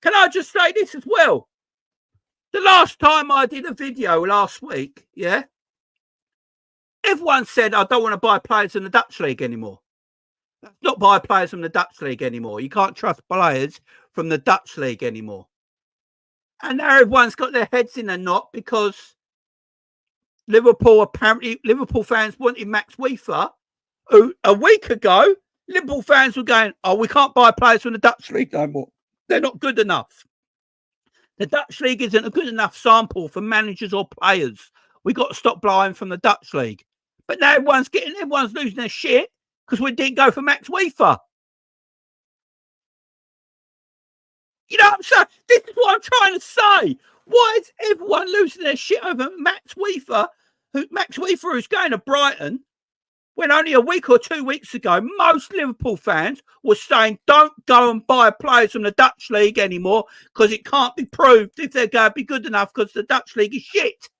can I just say this as well? The last time I did a video last week, yeah, everyone said I don't want to buy players in the Dutch league anymore. Not buy players from the Dutch league anymore. You can't trust players from the Dutch league anymore. And now everyone's got their heads in a knot because Liverpool fans wanted Max Weaver, who a week ago, Liverpool fans were going, oh, we can't buy players from the Dutch league no more. They're not good enough. The Dutch league isn't a good enough sample for managers or players. We got to stop buying from the Dutch league. But now everyone's losing their shit because we didn't go for Max Weaver. You know what I'm saying? This is what I'm trying to say. Why is everyone losing their shit over Max Weaver, who's going to Brighton, when only a week or 2 weeks ago, most Liverpool fans were saying, don't go and buy players from the Dutch league anymore because it can't be proved if they're going to be good enough because the Dutch league is shit.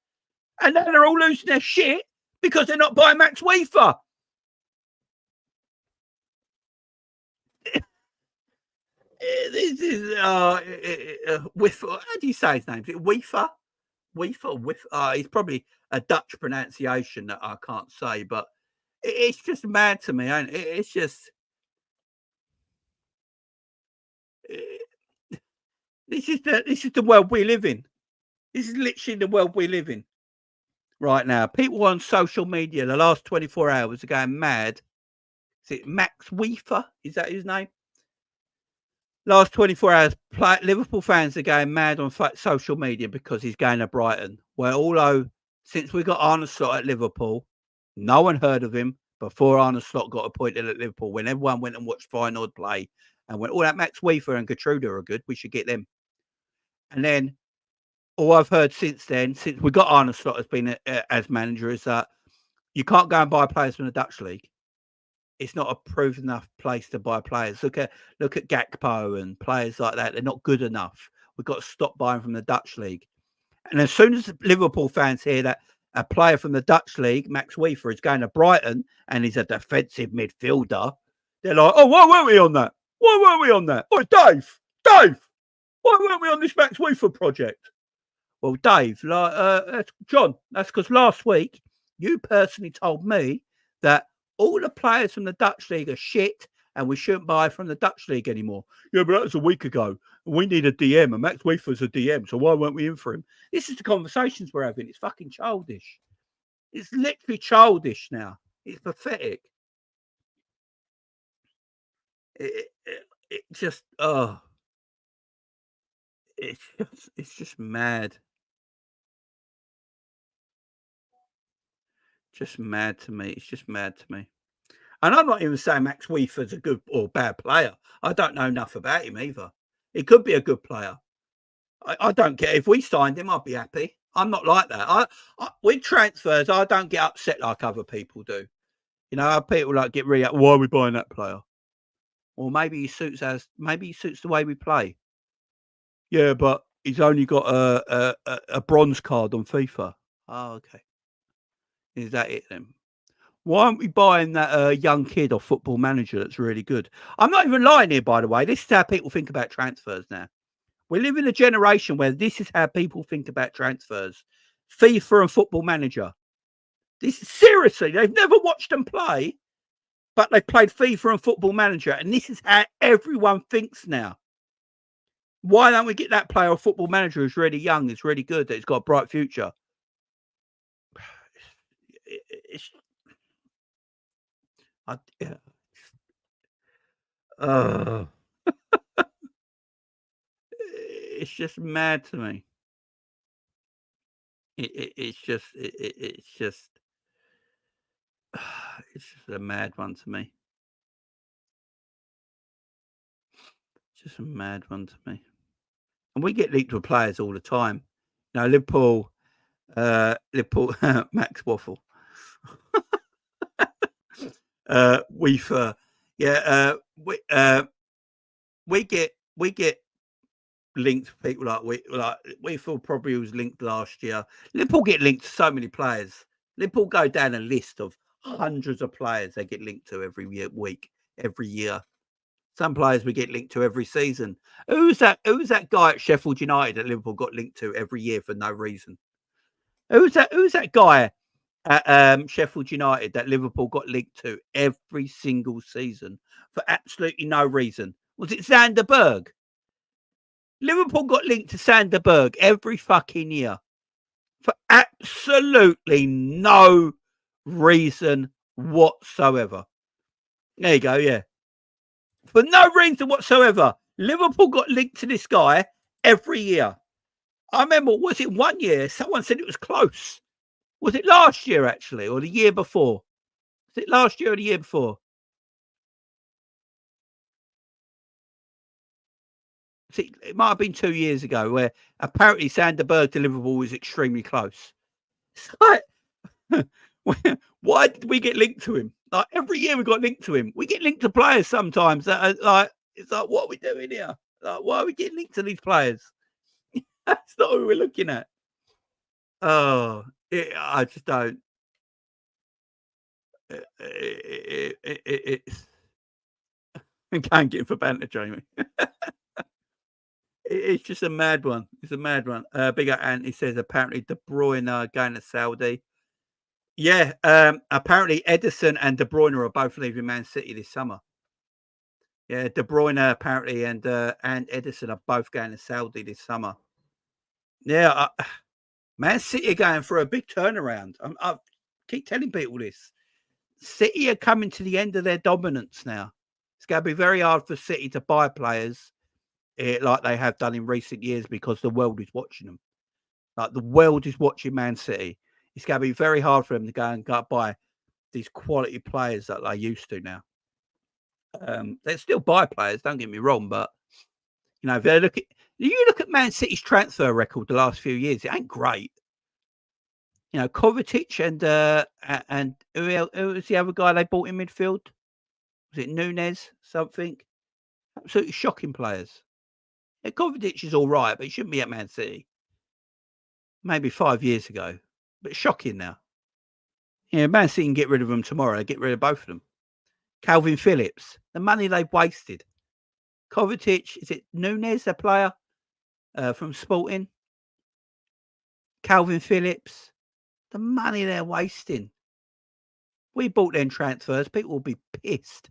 And now they're all losing their shit because they're not buying Max Weaver. This is Weaver. How do you say his name? Is it Weaver? Weaver. It's probably a Dutch pronunciation that I can't say, but it's just mad to me. And it's just this is the world we live in. This is literally the world we live in right now. People on social media the last 24 hours are going mad. Is it Max Weaver? Is that his name? Last 24 hours, Liverpool fans are going mad on social media because he's going to Brighton. Well, although since we got Arne Slot at Liverpool, no one heard of him before Arne Slot got appointed at Liverpool. When everyone went and watched Feyenoord play and went, "Oh, that Max Weaver and Gertruda are good. We should get them." And then all I've heard since then, since we got Arne Slot as manager, is that you can't go and buy players from the Dutch league. It's not a proven enough place to buy players. Look at Gakpo and players like that. They're not good enough. We've got to stop buying from the Dutch league. And as soon as Liverpool fans hear that a player from the Dutch league, Max Weaver, is going to Brighton and he's a defensive midfielder, they're like, "Oh, why weren't we on that? Why weren't we on that? Oh, Dave, why weren't we on this Max Weaver project?" Well, Dave, John, that's because last week you personally told me that all the players from the Dutch league are shit and we shouldn't buy from the Dutch league anymore. Yeah, but that was a week ago. We need a DM and Max Weaver's a DM, so why weren't we in for him? This is the conversations we're having. It's fucking childish. It's literally childish now. It's pathetic. It just, oh, it's just mad. Just mad to me. It's just mad to me. And I'm not even saying Max Weaver's a good or bad player. I don't know enough about him either. He could be a good player. I don't care. If we signed him, I'd be happy. I'm not like that. With transfers, I don't get upset like other people do. You know, people like get really, why are we buying that player? Or maybe he suits the way we play. Yeah, but he's only got a bronze card on FIFA. Oh, okay. Is that it then? Why aren't we buying that young kid off Football Manager that's really good? I'm not even lying here, by the way. This is how people think about transfers now. We live in a generation where this is how people think about transfers. FIFA and Football Manager. This is seriously, they've never watched them play, but they played FIFA and Football Manager, and this is how everyone thinks now. Why don't we get that player off Football Manager who's really young, is really good, that's got a bright future? It's yeah. It's just mad to me. It's just it's just it's just a mad one to me. It's just a mad one to me. And we get linked with players all the time. You know, Liverpool, Max Waffle, Weaver. Yeah, we get linked to people like Weaver probably was linked last year. Liverpool get linked to so many players. Liverpool go down a list of hundreds of players they get linked to every year. Some players we get linked to every season. Who's that guy at Sheffield United that Liverpool got linked to every year for no reason? Who's that guy at Sheffield United that Liverpool got linked to every single season for absolutely no reason? Was it Sander Berg? Liverpool got linked to Sander Berg every fucking year for absolutely no reason whatsoever. There you go, yeah. For no reason whatsoever. Liverpool got linked to this guy every year. I remember, was it 1 year? Someone said it was close. Was it last year, actually, or the year before? Was it last year or the year before? See, it might have been 2 years ago, where apparently Sander Berg to Liverpool was extremely close. It's like, why did we get linked to him? Like, every year we got linked to him. We get linked to players sometimes that are like, it's like, what are we doing here? Like, why are we getting linked to these players? That's not who we're looking at. Oh, I just don't. It's can't get him for banter, Jamie. It's just a mad one. It's a mad one. Big up Ant, he says apparently De Bruyne going to Saudi. Yeah, apparently Edison and De Bruyne are both leaving Man City this summer. Yeah, De Bruyne apparently and Edison are both going to Saudi this summer. Yeah, Man City are going for a big turnaround. I keep telling people this. City are coming to the end of their dominance now. It's going to be very hard for City to buy players like they have done in recent years because the world is watching them. Like the world is watching Man City. It's going to be very hard for them to go and buy these quality players that they used to now. They still buy players, don't get me wrong, but you know, if they you look at Man City's transfer record the last few years, it ain't great. You know, Kovacic and who was the other guy they bought in midfield? Was it Nunes something? Absolutely shocking players. Yeah, Kovacic is all right, but he shouldn't be at Man City. Maybe 5 years ago, but shocking now. Yeah, Man City can get rid of them tomorrow. Get rid of both of them. Calvin Phillips, the money they've wasted. Kovacic, is it Nunes, the player from Sporting? Calvin Phillips, the money they're wasting. We bought them transfers. People will be pissed.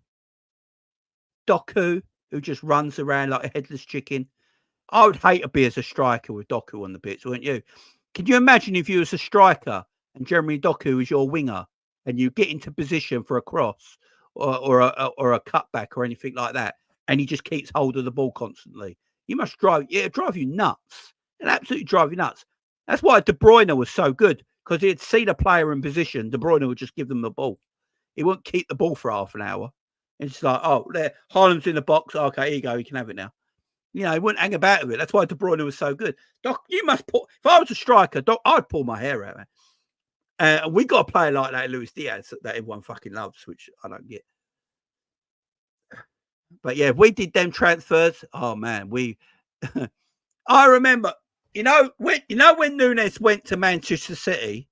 Doku, who just runs around like a headless chicken. I would hate to be as a striker with Doku on the pitch, wouldn't you? Can you imagine if you was a striker and Jeremy Doku was your winger and you get into position for a cross or a cutback or anything like that, and he just keeps hold of the ball constantly? You must drive you nuts. It'll absolutely drive you nuts. That's why De Bruyne was so good, because he'd see the player in position. De Bruyne would just give them the ball. He wouldn't keep the ball for half an hour. It's like, oh, there, Haaland's in the box. Okay, here you go. You can have it now. You know, he wouldn't hang about with it. That's why De Bruyne was so good. Doc, you must pull. If I was a striker, Doc, I'd pull my hair out, man. We got a player like that, Luis Diaz, that everyone fucking loves, which I don't get. But yeah, if we did them transfers, oh man, I remember, when Nunes went to Manchester City.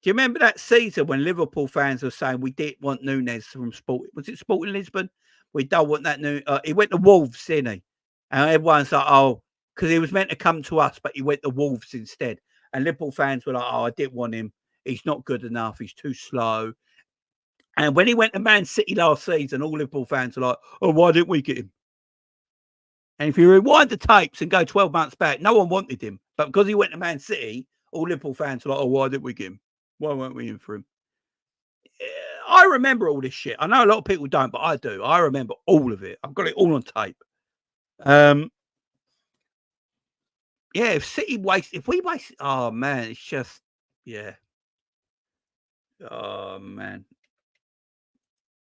Do you remember that season when Liverpool fans were saying we didn't want Nunes from Sporting? Was it Sporting Lisbon? We don't want that new. He went to Wolves, didn't he? And everyone's like, oh, because he was meant to come to us, but he went to Wolves instead. And Liverpool fans were like, oh, I didn't want him. He's not good enough. He's too slow. And when he went to Man City last season, all Liverpool fans were like, oh, why didn't we get him? And if you rewind the tapes and go 12 months back, no one wanted him. But because he went to Man City, all Liverpool fans were like, oh, why didn't we get him? Why weren't we in for him? I remember all this shit. I know a lot of people don't, but I do. I remember all of it. I've got it all on tape. Yeah, if we waste, oh man, it's just, yeah. Oh man.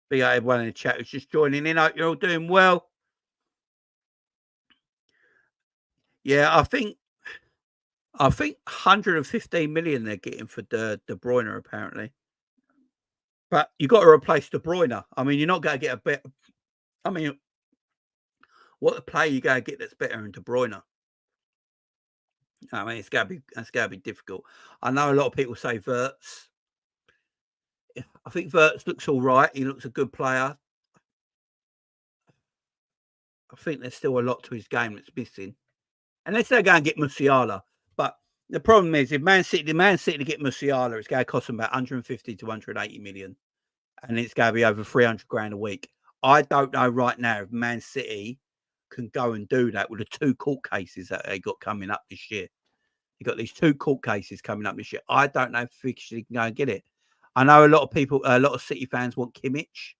Big everyone in the chat who's just joining in. Hope you're all doing well. Yeah, I think 115 million they're getting for De Bruyne apparently. But you got to replace De Bruyne. I mean, you're not going to get a better. I mean, what a player you going to get that's better than De Bruyne? I mean, that's going to be difficult. I know a lot of people say Wirtz. I think Wirtz looks all right. He looks a good player. I think there's still a lot to his game that's missing. Unless they're going to get Musiala. But the problem is, if Man City to get Musiala, it's going to cost them about 150 to 180 million. And it's going to be over 300 grand a week. I don't know right now if Man City can go and do that with the 2 court cases that they got coming up this year. You've got these 2 court cases coming up this year. I don't know if they can go and get it. I know a lot of City fans want Kimmich.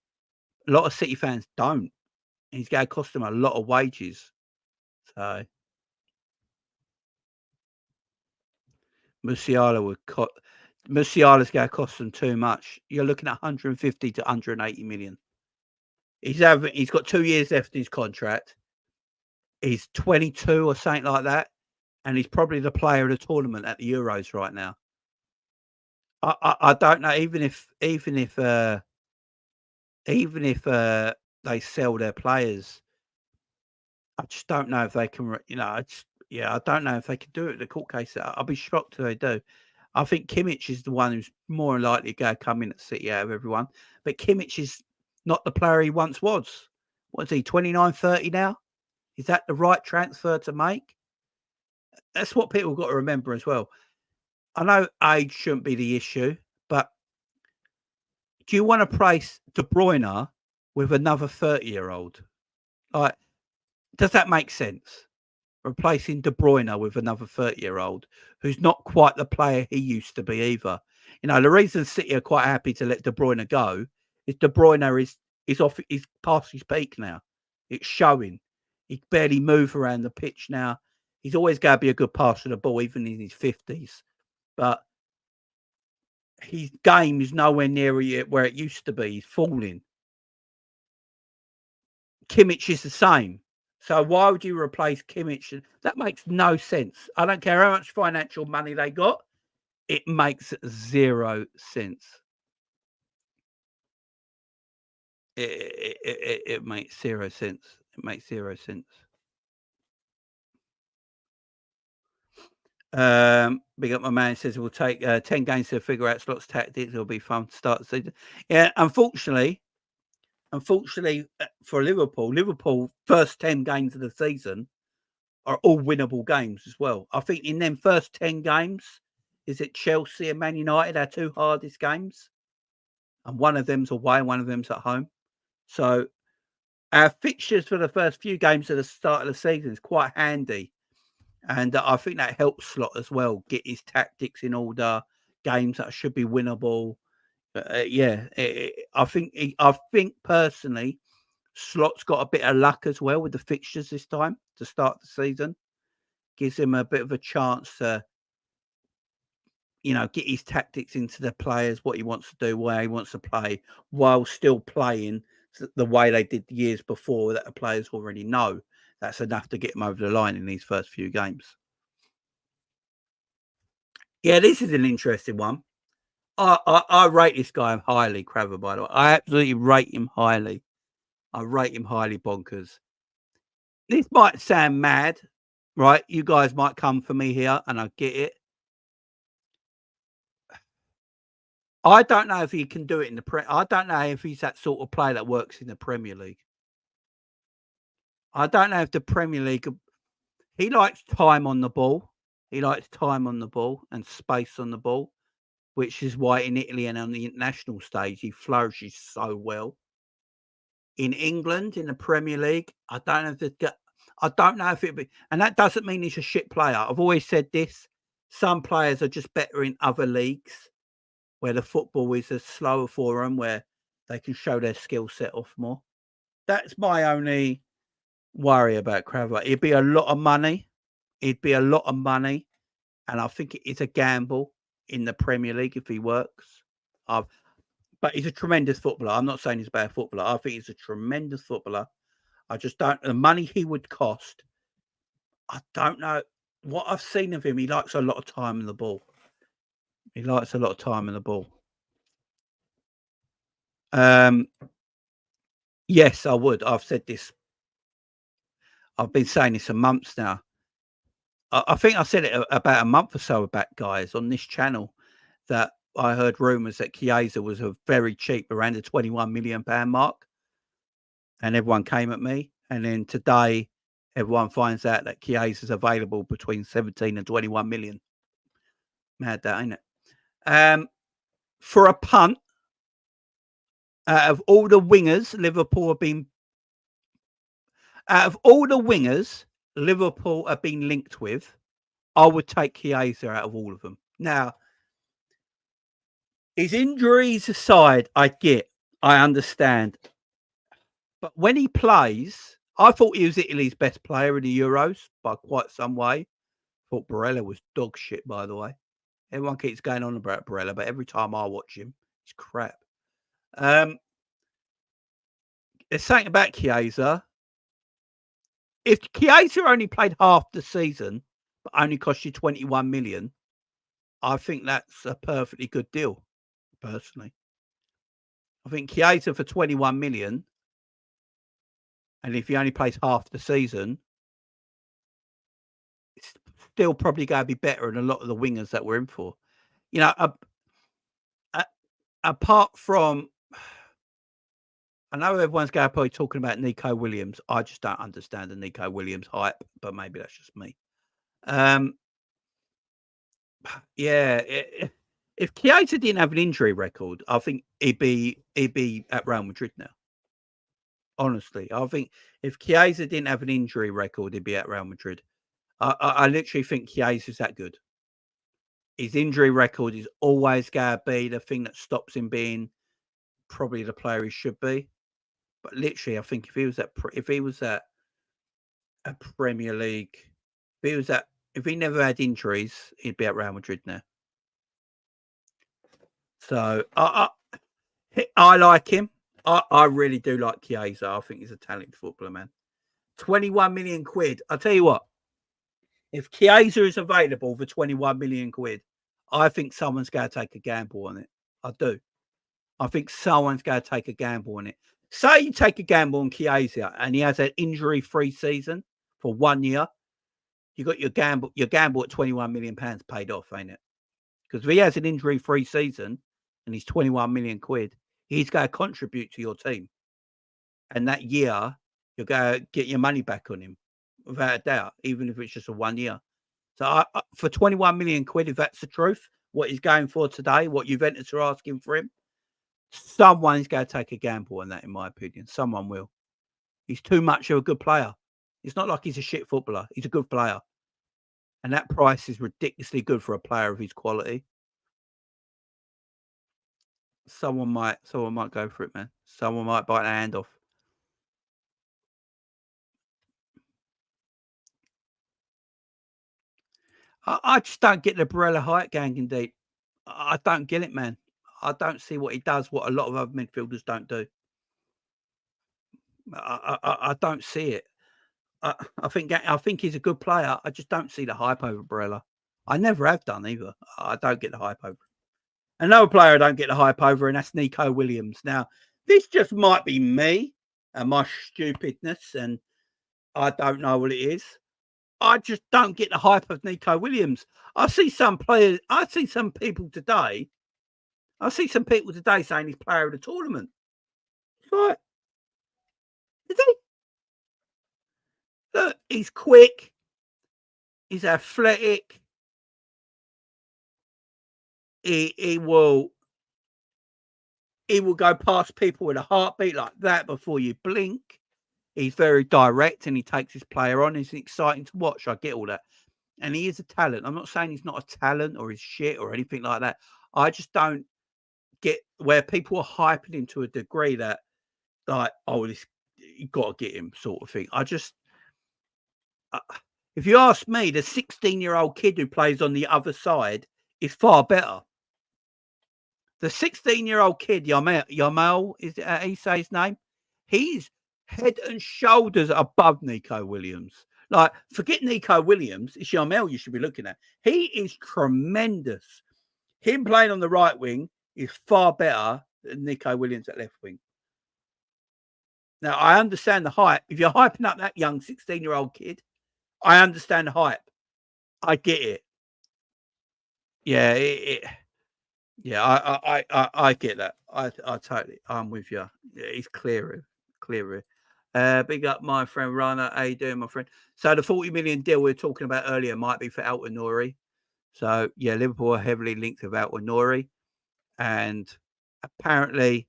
A lot of City fans don't. He's going to cost them a lot of wages. So Musiala's going to cost them too much. You're looking at 150 to 180 million. He's got 2 years left in his contract. He's 22 or something like that, and he's probably the player of the tournament at the Euros right now. I don't know. Even if they sell their players, I just don't know if they can. I don't know if they can do it. The court case. I'll be shocked if they do. I think Kimmich is the one who's more likely to come in at City out of everyone. But Kimmich is not the player he once was. What is he, 29, 30 now? Is that the right transfer to make? That's what people got to remember as well. I know age shouldn't be the issue, but do you want to place De Bruyne with another 30-year-old? Like, does that make sense? replacing De Bruyne with another 30-year-old who's not quite the player he used to be either. You know, the reason City are quite happy to let De Bruyne go is De Bruyne is off. He's past his peak now. It's showing. He barely move around the pitch now. He's always going to be a good passer of the ball, even in his 50s. But his game is nowhere near where it used to be. He's falling. Kimmich is the same. So why would you replace Kimmich? That makes no sense. I don't care how much financial money they got. It makes 0 sense. It makes 0 sense. It makes 0 sense. Big up my man says we'll take 10 games to figure out Slot's tactics. It'll be fun to start the season. Yeah, unfortunately for Liverpool first 10 games of the season are all winnable games as well. I think in them first 10 games, is it Chelsea and Man United, our two hardest games? And one of them's away, one of them's at home. So our fixtures for the first few games at the start of the season is quite handy. And I think that helps Slot as well, get his tactics in order, games that should be winnable. I think personally, Slot's got a bit of luck as well with the fixtures this time to start the season. Gives him a bit of a chance to, get his tactics into the players, what he wants to do, where he wants to play, while still playing the way they did the years before that the players already know. That's enough to get him over the line in these first few games. Yeah, this is an interesting one. I rate this guy highly, Craver, by the way. I absolutely rate him highly. I rate him highly bonkers. This might sound mad, right? You guys might come for me here, and I get it. I don't know if he can do it in the I don't know if he's that sort of player that works in the Premier League. I don't know if the Premier League. He likes time on the ball. He likes time on the ball and space on the ball, which is why in Italy and on the international stage he flourishes so well. In England, in the Premier League, I don't know if it'd be, and that doesn't mean he's a shit player. I've always said this: some players are just better in other leagues where the football is slower for them, where they can show their skill set off more. That's my only worry about Craver. It'd be a lot of money. And I think it is a gamble in the Premier League if he works. But he's a tremendous footballer. I'm not saying he's a bad footballer. I think he's a tremendous footballer. I just don't. The money he would cost, I don't know. What I've seen of him, he likes a lot of time in the ball. Yes, I would. I've said this. I've been saying this for months now. I think I said it about a month or so back, guys, on this channel, that I heard rumours that Chiesa was a very cheap, around the £21 million mark. And everyone came at me. And then today, everyone finds out that Chiesa is available between 17 and 21 million. Mad that, ain't it? For a punt, out of all the wingers Liverpool have been linked with, I would take Chiesa out of all of them. Now, his injuries aside, I understand. But when he plays, I thought he was Italy's best player in the Euros by quite some way. I thought Barella was dog shit, by the way. Everyone keeps going on about Barella, but every time I watch him, he's crap. There's something about Chiesa. If Chiesa only played half the season, but only cost you 21 million, I think that's a perfectly good deal, personally. I think Chiesa for 21 million, and if he only plays half the season, it's still probably going to be better than a lot of the wingers that we're in for. Apart from, I know everyone's going to probably talking about Nico Williams. I just don't understand the Nico Williams hype, but maybe that's just me. If Chiesa didn't have an injury record, I think he'd be at Real Madrid now. Honestly, I think if Chiesa didn't have an injury record, he'd be at Real Madrid. I literally think Chiesa is that good. His injury record is always going to be the thing that stops him being probably the player he should be. But literally, I think if he was at a Premier League, if he never had injuries, he'd be at Real Madrid now. So I like him. I really do like Chiesa. I think he's a talented footballer, man. 21 million quid. I'll tell you what. If Chiesa is available for 21 million quid, I think someone's going to take a gamble on it. I do. I think someone's going to take a gamble on it. Say you take a gamble on Chiesa and he has an injury-free season for 1 year. You got your gamble at 21 million pounds paid off, ain't it? Because if he has an injury-free season and he's 21 million quid, he's going to contribute to your team. And that year, you're going to get your money back on him, without a doubt, even if it's just a 1 year. So for 21 million quid, if that's the truth, what he's going for today, what Juventus are asking for him, someone's going to take a gamble on that, in my opinion. Someone will. He's too much of a good player. It's not like he's a shit footballer. He's a good player. And that price is ridiculously good for a player of his quality. Someone might go for it, man. Someone might bite their hand off. I just don't get the Barella height ganging deep. I don't get it, man. I don't see what he does, what a lot of other midfielders don't do. I don't see it. I think he's a good player. I just don't see the hype over Barella. I never have done either. I don't get the hype over. Another player I don't get the hype over, and that's Nico Williams. Now, this just might be me and my stupidness, and I don't know what it is. I just don't get the hype of Nico Williams. I see some people today saying he's player of the tournament. Right. Is he? Look, he's quick. He's athletic. He will go past people with a heartbeat like that before you blink. He's very direct and he takes his player on. He's exciting to watch. I get all that. And he is a talent. I'm not saying he's not a talent or he's shit or anything like that. I just don't get where people are hyping him to a degree that, like, oh, you got to get him sort of thing. If you ask me, the 16-year-old kid who plays on the other side is far better. The 16-year-old kid, Yamal, is how he say his name? He's head and shoulders above Nico Williams. Like, forget Nico Williams. It's Yamal you should be looking at. He is tremendous. Him playing on the right wing is far better than Nico Williams at left wing. Now, I understand the hype. If you're hyping up that young 16-year-old kid, I understand the hype. I get it. Yeah, I get that. I totally, I'm with you. Yeah, he's clearer. Big up my friend Rana. How you doing, my friend? So the 40 million deal we were talking about earlier might be for Ait-Nouri. So yeah, Liverpool are heavily linked with Ait-Nouri, and apparently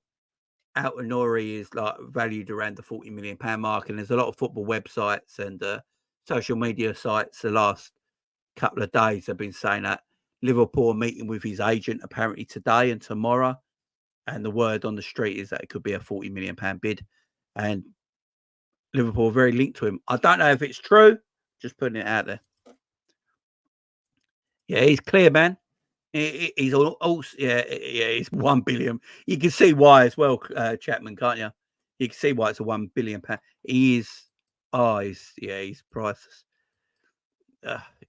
Ait-Nouri is like valued around the 40 million pound mark. And there's a lot of football websites and social media sites the last couple of days have been saying that Liverpool are meeting with his agent apparently today and tomorrow, and the word on the street is that it could be a 40 million pound bid, and Liverpool are very linked to him. I don't know if it's true, just putting it out there. Yeah, he's clear, man. He's also he's 1 billion. You can see why as well, Chapman, can't you? You can see why it's a 1 billion pound. He's priceless.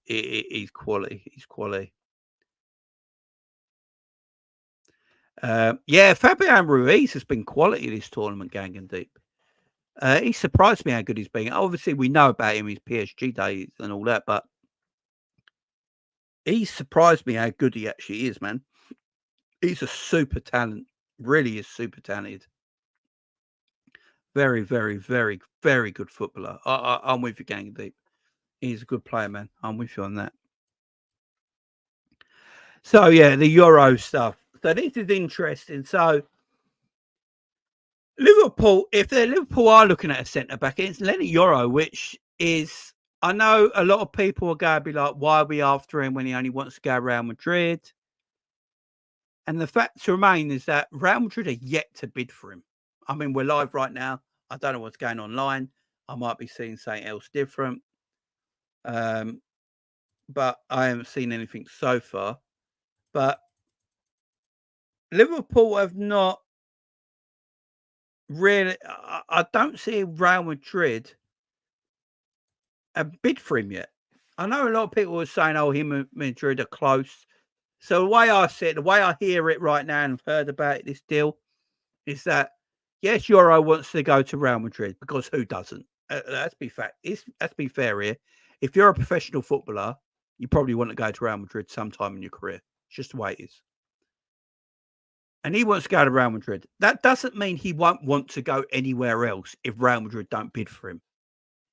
He's quality. He's quality. Fabian Ruiz has been quality this tournament, gang and deep. He surprised me how good he's been. Obviously, we know about him, his PSG days and all that, but he surprised me how good he actually is, man. He's a super talent. Really is super talented. Very, very, very, very good footballer. I'm with you, gang and deep. He's a good player, man. I'm with you on that. So, yeah, the Yoro stuff. So, this is interesting. So, Liverpool are looking at a centre back, it's Lenny Yoro, which is I know a lot of people are going to be like, why are we after him when he only wants to go Real Madrid? And the fact to remain is that Real Madrid are yet to bid for him. I mean, we're live right now. I don't know what's going online. I might be seeing something else different. But I haven't seen anything so far. But Liverpool have not really. I don't see Real Madrid a bid for him yet. I know a lot of people were saying, "Oh, him and Madrid are close." So the way I see it, the way I hear it right now, and I've heard about this deal, is that yes, Yoro wants to go to Real Madrid because who doesn't? Let's be let's be fair here. If you're a professional footballer, you probably want to go to Real Madrid sometime in your career. It's just the way it is. And he wants to go to Real Madrid. That doesn't mean he won't want to go anywhere else if Real Madrid don't bid for him.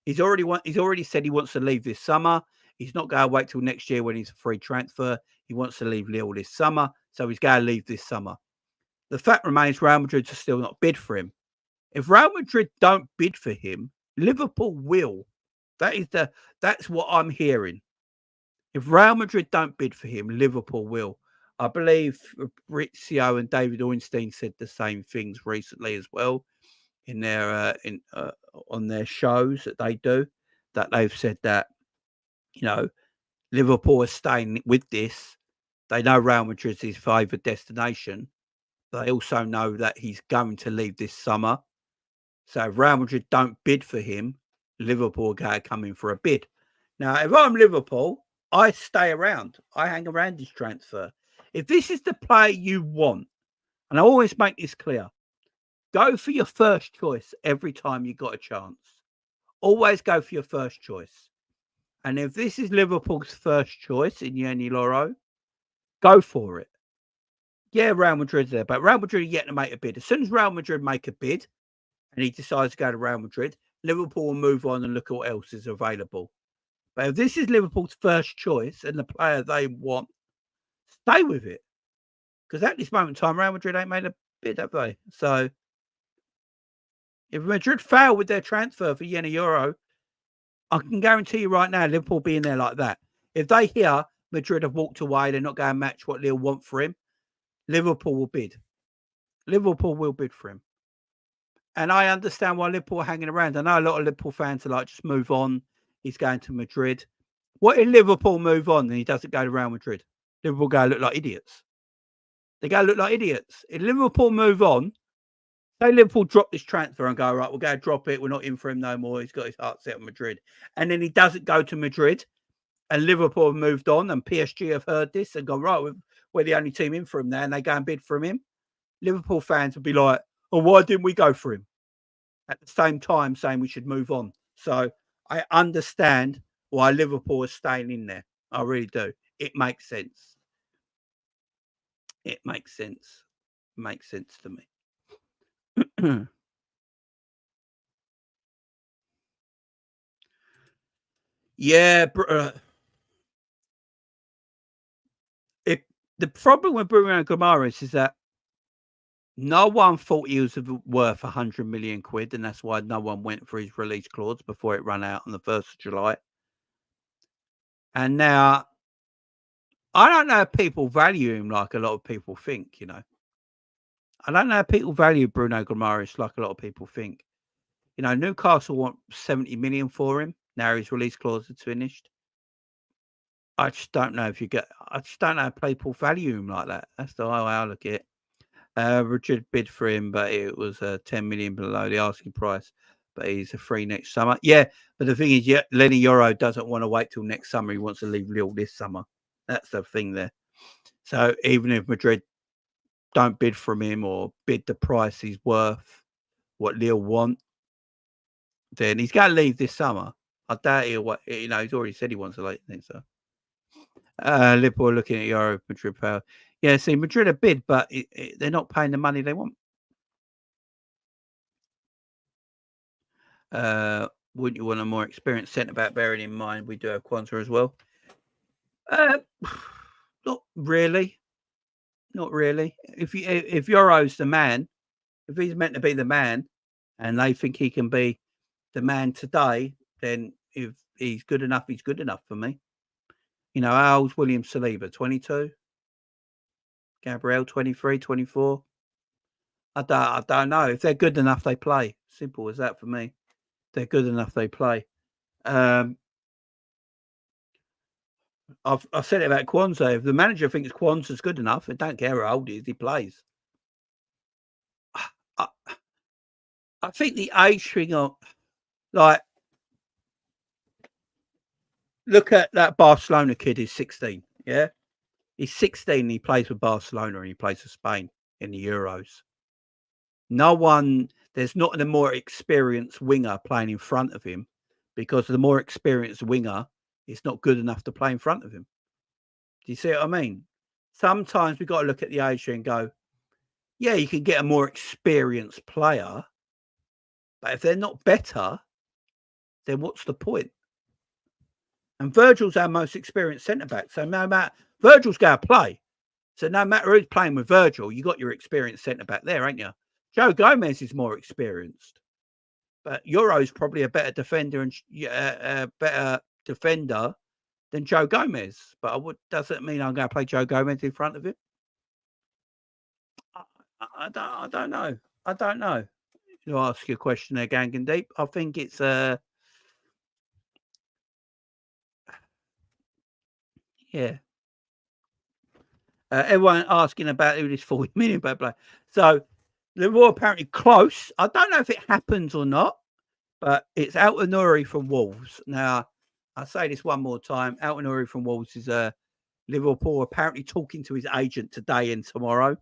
He's already said he wants to leave this summer. He's not going to wait till next year when he's a free transfer. He wants to leave Lille this summer, so he's going to leave this summer. The fact remains Real Madrid are still not bid for him. If Real Madrid don't bid for him, Liverpool will. That's what I'm hearing. If Real Madrid don't bid for him, Liverpool will. I believe Fabrizio and David Ornstein said the same things recently as well in their on their shows that they do. That they've said that Liverpool are staying with this. They know Real Madrid's his favoured destination. They also know that he's going to leave this summer. So if Real Madrid don't bid for him, Liverpool are going to come in for a bid. Now, if I'm Liverpool, I stay around. I hang around this transfer. If this is the player you want, and I always make this clear, go for your first choice every time you got a chance. Always go for your first choice. And if this is Liverpool's first choice in Yoro, go for it. Yeah, Real Madrid's there, but Real Madrid are yet to make a bid. As soon as Real Madrid make a bid and he decides to go to Real Madrid, Liverpool will move on and look at what else is available. But if this is Liverpool's first choice and the player they want, stay with it. Because at this moment in time, Real Madrid ain't made a bid, have they? So if Madrid fail with their transfer for Yoro, I can guarantee you right now, Liverpool being there like that. If they hear Madrid have walked away, they're not going to match what Lille want for him, Liverpool will bid. Liverpool will bid for him. And I understand why Liverpool are hanging around. I know a lot of Liverpool fans are like, just move on. He's going to Madrid. What if Liverpool move on and he doesn't go to Real Madrid? Liverpool go look like idiots. They go look like idiots. If Liverpool move on, say Liverpool drop this transfer and go, right, we'll go drop it. We're not in for him no more. He's got his heart set on Madrid. And then he doesn't go to Madrid and Liverpool have moved on and PSG have heard this and gone, right, we're the only team in for him now, and they go and bid for him. Liverpool fans would be like, oh, why didn't we go for him? At the same time saying we should move on. So I understand why Liverpool is staying in there. I really do. It makes sense. It makes sense. Makes sense to me. Yeah. The problem with Bruno Guimaraes is that no one thought he was worth 100 million quid, and that's why no one went for his release clause before it ran out on the 1st of July. And now, I don't know if people value him like a lot of people think, I don't know if people value Bruno Guimaraes like a lot of people think. Newcastle want 70 million for him. Now his release clause is finished. I just don't know if people value him like that. That's the way I look at it. Richard bid for him, but it was 10 million below the asking price. But he's a free next summer. Yeah, but the thing is, Lenny Yoro doesn't want to wait till next summer. He wants to leave Lille this summer. That's the thing there. So even if Madrid don't bid from him or bid the price he's worth, what Lille want, then he's going to leave this summer. I doubt he's already said he wants to leave. So Liverpool looking at Euro Madrid power. Yeah, see, Madrid are bid, but they're not paying the money they want. Wouldn't you want a more experienced centre back? Bearing in mind we do have Kwanzaa as well. Not really. Not really. If Yoro's the man, if he's meant to be the man, and they think he can be the man today, then if he's good enough, he's good enough for me. You know, how old's William Saliba? 22? Gabriel, 23, 24? I don't know. If they're good enough, they play. Simple as that for me. If they're good enough, they play. I've said it about Kwanzaa. If the manager thinks Kwanzaa's good enough, I don't care how old he is, he plays. I think the age thing on, like, look at that Barcelona kid who's 16. Yeah, he's 16. And he plays for Barcelona and he plays for Spain in the Euros. There's not a more experienced winger playing in front of him, because the more experienced winger is not good enough to play in front of him. Do you see what I mean? Sometimes we've got to look at the age and go, yeah, you can get a more experienced player, but if they're not better, then what's the point? And Virgil's our most experienced centre-back. So no matter, Virgil's going to play. So no matter who's playing with Virgil, you got your experienced centre-back there, ain't you? Joe Gomez is more experienced, but Yoro's probably a better defender and a better defender than Joe Gomez. But doesn't mean I'm going to play Joe Gomez in front of him. I don't know. I don't know. To ask you a question there, Gangan Deep. I think it's yeah. Everyone asking about who this 40 million player. So they're all apparently close. I don't know if it happens or not, but it's Ait-Nouri from Wolves. Now, I'll say this one more time. Ait-Nouri from Wolves is Liverpool apparently talking to his agent today and tomorrow.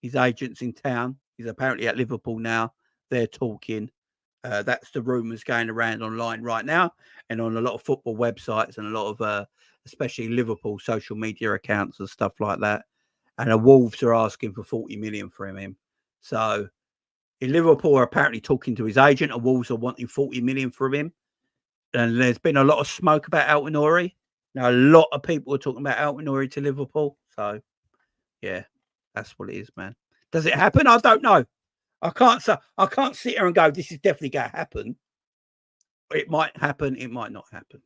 His agent's in town. He's apparently at Liverpool now. They're talking. That's the rumours going around online right now and on a lot of football websites and a lot of, especially Liverpool social media accounts and stuff like that. And the Wolves are asking for 40 million for him. So in Liverpool are apparently talking to his agent, and Wolves are wanting 40 million from him. And there's been a lot of smoke about Ait-Nouri. Now, a lot of people are talking about Ait-Nouri to Liverpool. So, yeah, that's what it is, man. Does it happen? I don't know. I can't sit here and go, this is definitely going to happen. It might happen. It might not happen.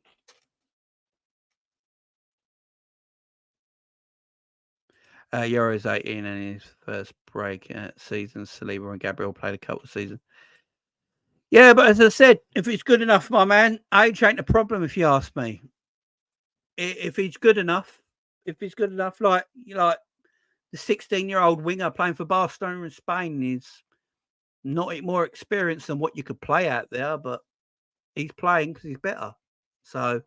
Yoro's 18 and his first break season. Saliba and Gabriel played a couple of seasons. Yeah, but as I said, if it's good enough, my man, age ain't a problem if you ask me. If he's good enough, like the 16-year-old winger playing for Barcelona in Spain is not more experienced than what you could play out there, but he's playing because he's better. So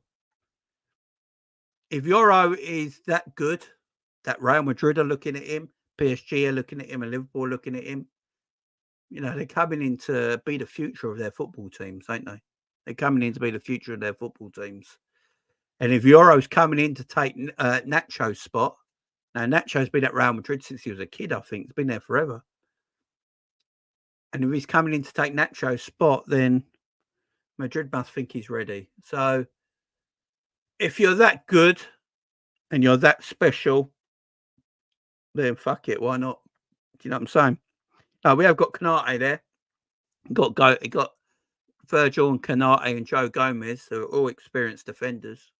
if Yoro is that good, that Real Madrid are looking at him, PSG are looking at him, and Liverpool are looking at him, you know, they're coming in to be the future of their football teams, ain't they? They're coming in to be the future of their football teams. And if Yoro's coming in to take Nacho's spot, now Nacho's been at Real Madrid since he was a kid, I think. He's been there forever. And if he's coming in to take Nacho's spot, then Madrid must think he's ready. So if you're that good and you're that special, then fuck it, why not? Do you know what I'm saying? No, we have got Canate there. Got Virgil and Canate and Joe Gomez, who are all experienced defenders.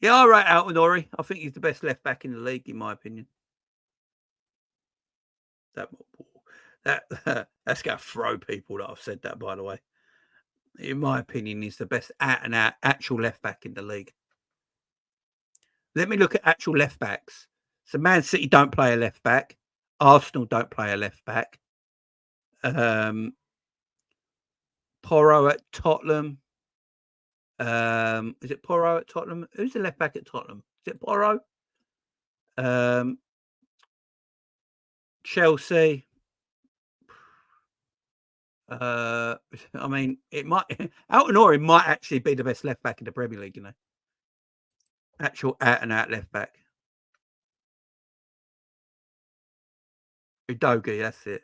Yeah, all right, Ait-Nouri. I think he's the best left back in the league, in my opinion. That's going to throw people that I've said that, by the way. In my opinion, he's the best out-and-out actual left back in the league. Let me look at actual left backs. So Man City don't play a left back. Arsenal don't play a left back. Porro at Tottenham. Is it Porro at Tottenham? Who's the left back at Tottenham? Is it Porro? Chelsea. I mean, it might Ait-Nouri might actually be the best left back in the Premier League, you know. Actual out and out left back. Udogie, that's it.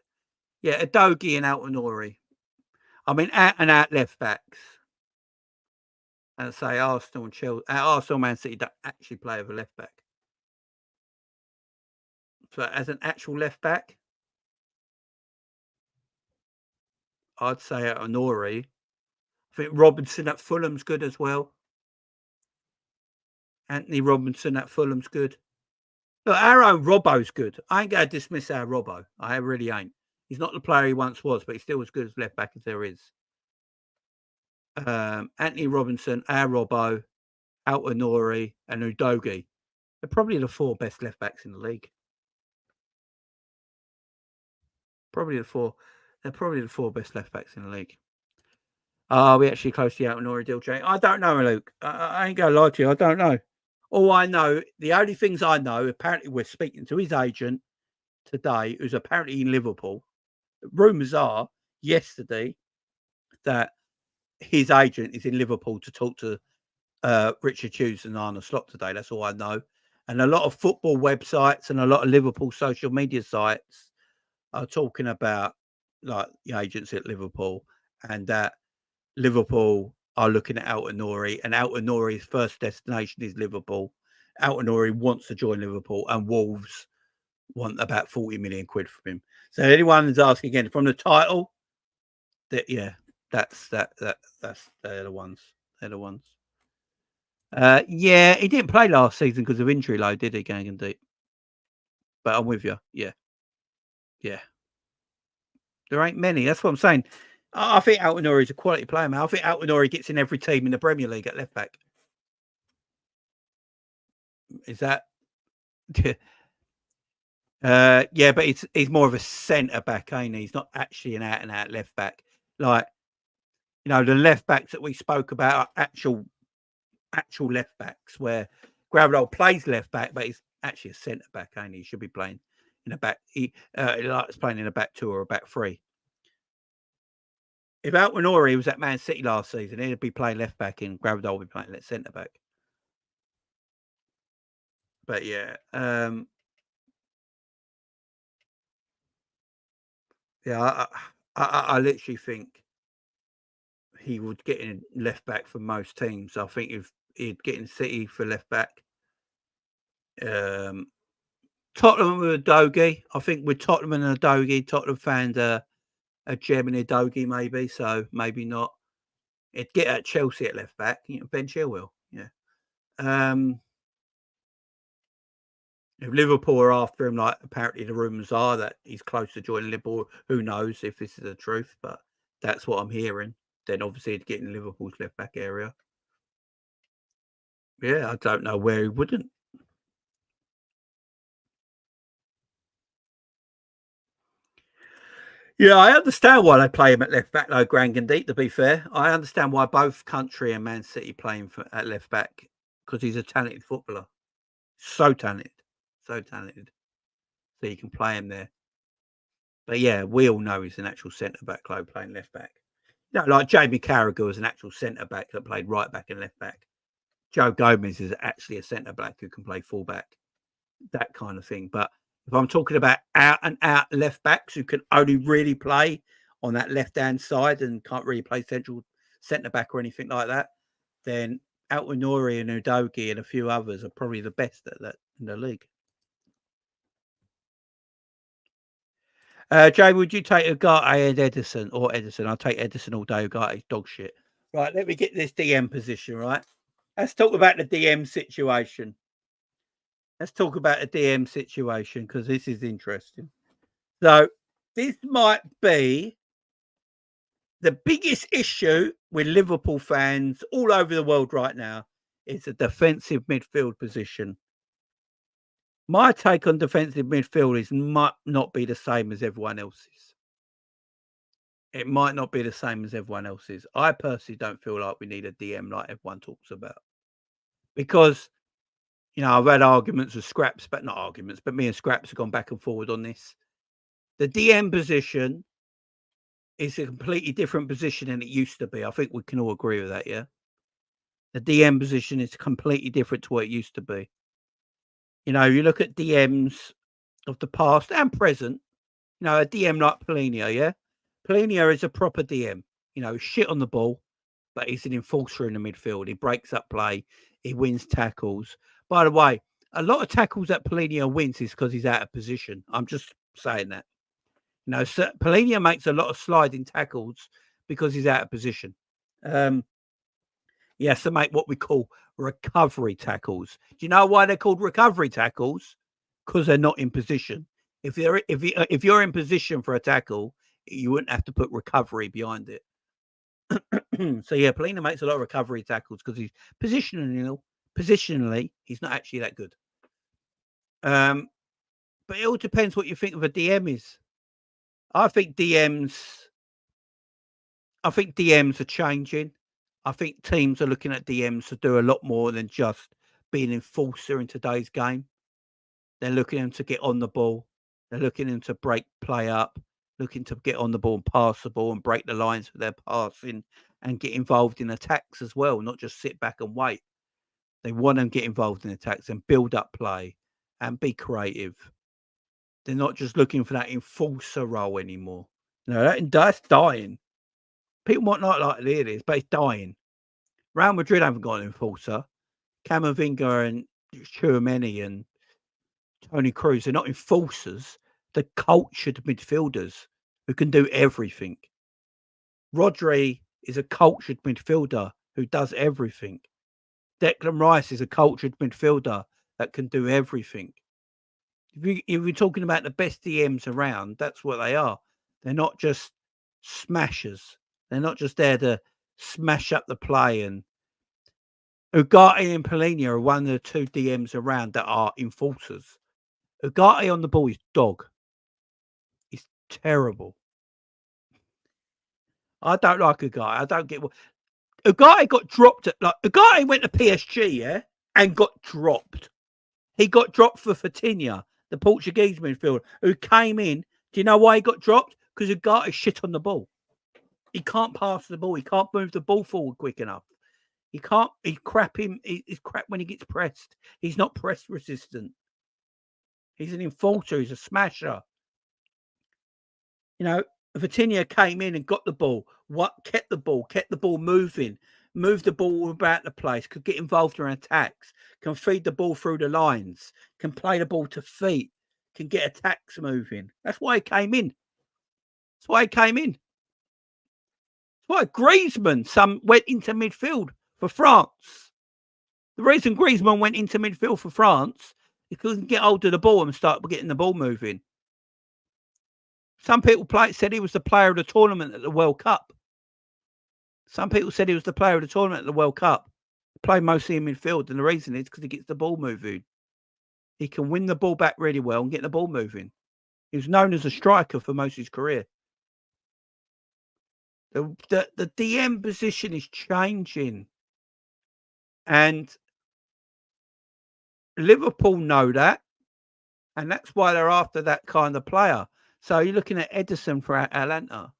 Yeah, Udogie and Ait-Nouri. I mean, out and out left backs. And say Arsenal and Chelsea, Arsenal, Man City don't actually play with a left back. So as an actual left back, I'd say Ait-Nouri. I think Robinson at Fulham's good as well. Anthony Robinson at Fulham's good. Look, our own Robbo's good. I ain't going to dismiss our Robbo. I really ain't. He's not the player he once was, but he's still as good as left back as there is. Anthony Robinson, our Robbo, Ait-Nouri, and Udogie. They're probably the 4 best left backs in the league. Probably the 4. They're probably the 4 best left backs in the league. Are we actually close to the Ait-Nouri deal, Jay? I don't know, Luke. I ain't going to lie to you. I don't know. All I know, the only things I know, apparently we're speaking to his agent today, who's apparently in Liverpool. Rumours are yesterday that his agent is in Liverpool to talk to Richard Hughes and Arne Slot today. That's all I know. And a lot of football websites and a lot of Liverpool social media sites are talking about like the agents at Liverpool and that Liverpool are looking at Ait-Nouri, and Ait-Nouri's first destination is Liverpool. Ait-Nouri wants to join Liverpool, and Wolves want about 40 million quid from him. So anyone is asking again from the title, that that's they're the ones. They're the ones. Yeah, he didn't play last season because of injury load, did he, Gang and Deep? But I'm with you. Yeah. There ain't many. That's what I'm saying. I think Ait-Nouri is a quality player, man. I think Ait-Nouri gets in every team in the Premier League at left back. Is that? Yeah, but he's more of a centre back, ain't he? He's not actually an out and out left back. Like, the left backs that we spoke about are actual left backs, where Gravdol plays left back, but he's actually a centre back, ain't he? He should be playing in a back. He likes playing in a back 2 or a back 3. If Ait-Nouri was at Man City last season, he'd be playing left back and Gravdol would be playing at centre back. But yeah, I literally think he would get in left back for most teams. I think if he'd get in City for left back, Tottenham with Udogie. I think with Tottenham and Udogie, Tottenham found a gem in Udogie maybe, so maybe not. It'd get at Chelsea at left back. Ben Chilwell, yeah. If Liverpool are after him, like apparently the rumours are that he's close to joining Liverpool, who knows if this is the truth, but that's what I'm hearing. Then obviously he'd get in Liverpool's left back area. Yeah, I don't know where he wouldn't. Yeah, I understand why they play him at left back, though, Grangandeep, to be fair. I understand why both country and Man City play him at left back, because he's a talented footballer. So talented. So you can play him there. But yeah, we all know he's an actual centre-back playing left back. Like Jamie Carragher was an actual centre-back that played right back and left back. Joe Gomez is actually a centre-back who can play full-back. That kind of thing. But if I'm talking about out-and-out left backs who can only really play on that left-hand side and can't really play central centre-back or anything like that, then Ait-Nouri and Udogie and a few others are probably the best at that in the league. Jay, would you take Ugarte and Edison or Edison? I'll take Edison all day. Ugarte's dog shit. Right, let me get this DM position, right? Let's talk about the DM situation. Let's talk about the DM situation because this is interesting. So this might be the biggest issue with Liverpool fans all over the world right now. It's a defensive midfield position. My take on defensive midfield might not be the same as everyone else's. It might not be the same as everyone else's. I personally don't feel like we need a DM like everyone talks about. Because, I've had arguments with Scraps, but not arguments, but me and Scraps have gone back and forward on this. The DM position is a completely different position than it used to be. I think we can all agree with that, yeah? The DM position is completely different to what it used to be. You look at DMs of the past and present, a DM like Polina, yeah? Polina is a proper DM, shit on the ball, but he's an enforcer in the midfield. He breaks up play. He wins tackles. By the way, a lot of tackles that Polina wins is because he's out of position. I'm just saying that. You know, so Polina makes a lot of sliding tackles because he's out of position. He has to make what we call recovery tackles. Do you know why they're called recovery tackles? Because they're not in position. If you're in position for a tackle, you wouldn't have to put recovery behind it. So yeah, Polina makes a lot of recovery tackles because he's positionally, he's not actually that good. But it all depends what you think of a DM is. I think DMs are changing. I think teams are looking at DMs to do a lot more than just being an enforcer in today's game. They're looking at them to get on the ball. They're looking at them to break play up, looking to get on the ball and pass the ball and break the lines for their passing and get involved in attacks as well, not just sit back and wait. They want them to get involved in attacks and build up play and be creative. They're not just looking for that enforcer role anymore. No, that's dying. People might not like to hear this, but it's dying. Real Madrid haven't got an enforcer. Camavinga and Tchouameni and Tony Cruz are not enforcers. They're cultured midfielders who can do everything. Rodri is a cultured midfielder who does everything. Declan Rice is a cultured midfielder that can do everything. If you're talking about the best DMs around, that's what they are. They're not just smashers. They're not just there to smash up the play. And Ugarte and Polina are one of the two DMs around that are enforcers. Ugarte on the ball is dog. He's terrible. I don't like Ugarte. I don't get what Ugarte got dropped at. Like Ugarte went to PSG, yeah, and got dropped. He got dropped for Vitinha, the Portuguese midfielder, who came in. Do you know why he got dropped? Because Ugarte shit on the ball. He can't pass the ball. He can't move the ball forward quick enough. He can't. He's crap when he gets pressed. He's not press resistant. He's an enforcer. He's a smasher. You know, Vitinha came in and got the ball. Kept the ball moving, moved the ball about the place, could get involved in attacks, can feed the ball through the lines, can play the ball to feet, can get attacks moving. That's why he came in. That's why Griezmann went into midfield for France. The reason Griezmann went into midfield for France is because he can get hold of the ball and start getting the ball moving. Some people said he was the player of the tournament at the World Cup. Some people said he was the player of the tournament at the World Cup. He played mostly in midfield, and the reason is because he gets the ball moving. He can win the ball back really well and get the ball moving. He was known as a striker for most of his career. The DM position is changing. And Liverpool know that. And that's why they're after that kind of player. So you're looking at Ederson for Atalanta.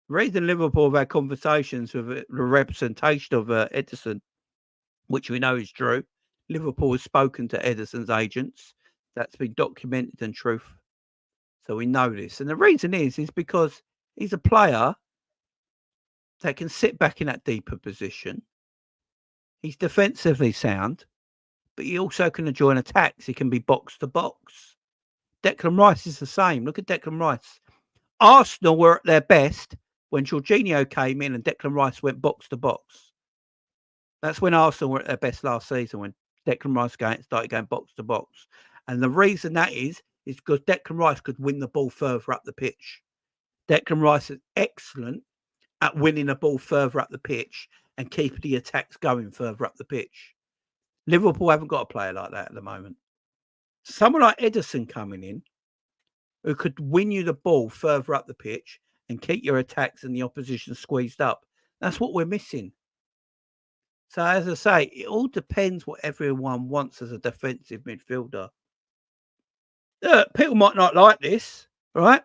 The reason Liverpool have had conversations with the representation of Ederson, which we know is true. Liverpool has spoken to Ederson's agents. That's been documented in truth. So we know this. And the reason is because he's a player that can sit back in that deeper position. He's defensively sound, but he also can join attacks. He can be box to box. Declan Rice is the same. Look at Declan Rice. Arsenal were at their best when Jorginho came in and Declan Rice went box to box. That's when Arsenal were at their best last season, when Declan Rice started going box to box. And the reason that is because Declan Rice could win the ball further up the pitch. Declan Rice is excellent at winning the ball further up the pitch and keeping the attacks going further up the pitch. Liverpool haven't got a player like that at the moment. Someone like Ederson coming in who could win you the ball further up the pitch and keep your attacks and the opposition squeezed up. That's what we're missing. So, as I say, it all depends what everyone wants as a defensive midfielder. People might not like this, right?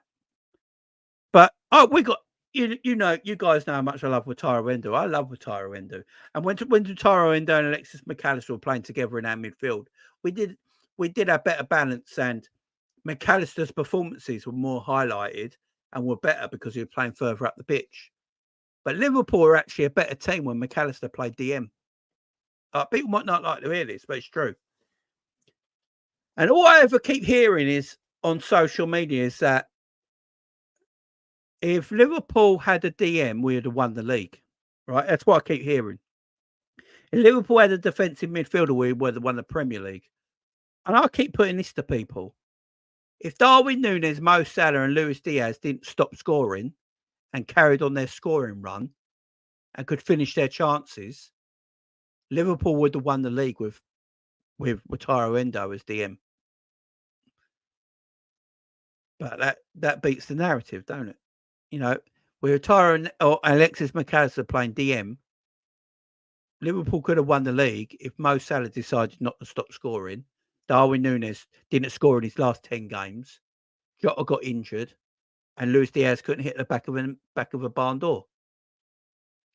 But we got you guys know how much I love Wataru Endo. I love Wataru Endo. And when Wataru Endo and Alexis McAllister were playing together in our midfield, we did have better balance, and McAllister's performances were more highlighted and were better because he was playing further up the pitch. But Liverpool were actually a better team when McAllister played DM. People might not like to hear this, but it's true. And all I ever keep hearing is on social media is that If Liverpool had a DM, we would have won the league. Right? That's what I keep hearing. If Liverpool had a defensive midfielder, we would have won the Premier League. And I keep putting this to people. If Darwin Núñez, Mo Salah and Luis Diaz didn't stop scoring and carried on their scoring run and could finish their chances, Liverpool would have won the league with Wataru Endo as DM. But that beats the narrative, don't it? You know, with Wataru or Alexis McAllister playing DM, Liverpool could have won the league if Mo Salah decided not to stop scoring. Darwin Núñez didn't score in his last 10 games. Jota got injured, and Luis Diaz couldn't hit the back of a barn door.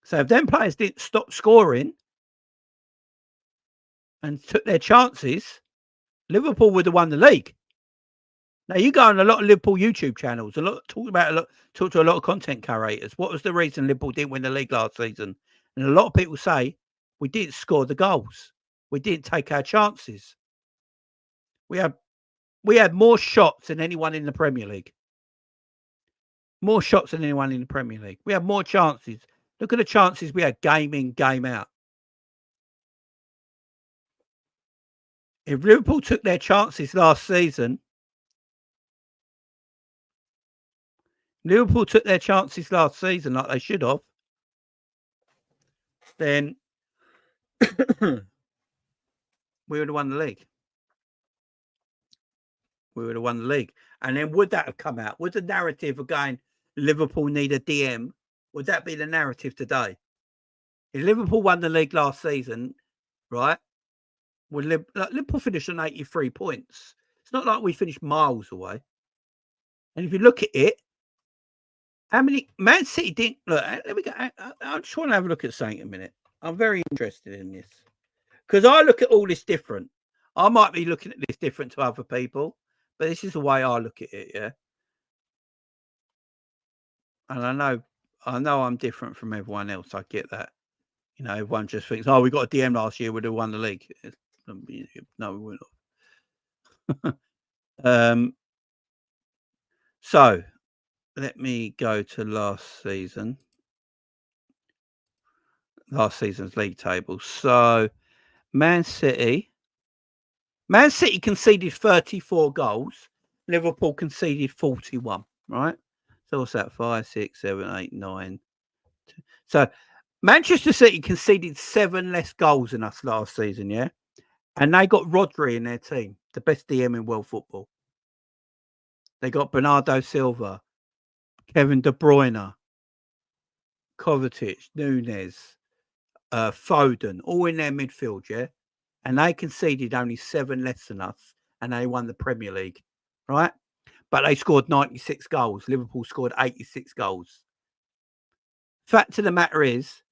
So if them players didn't stop scoring and took their chances, Liverpool would have won the league. Now you go on a lot of Liverpool YouTube channels, talk to a lot of content curators. What was the reason Liverpool didn't win the league last season? And a lot of people say we didn't score the goals, we didn't take our chances. We had more shots than anyone in the Premier League. More shots than anyone in the Premier League. We had more chances. Look at the chances we had game in, game out. If Liverpool took their chances last season, like they should have, then we would have won the league. And then would that have come out? Would the narrative of going, Liverpool need a DM, would that be the narrative today? If Liverpool won the league last season, right? Liverpool finished on 83 points. It's not like we finished miles away. And if you look at it, how many Man City didn't look? Let me go. I just want to have a look at something a minute. I'm very interested in this because I look at all this different. I might be looking at this different to other people, but this is the way I look at it. Yeah. And I know I'm different from everyone else. I get that. You know, everyone just thinks, oh, we got a DM last year, we'd have won the league. No, we wouldn't. So let me go to last season's league table. So Man City conceded 34 goals. Liverpool conceded 41, right? So what's that? 5, 6, 7, 8, 9. So Manchester City conceded 7 less goals than us last season, yeah? And they got Rodri in their team, the best DM in world football. They got Bernardo Silva, Kevin De Bruyne, Kovacic, Núñez, Foden, all in their midfield, yeah? And they conceded only 7 less than us, and they won the Premier League, right? But they scored 96 goals. Liverpool scored 86 goals. Fact of the matter is,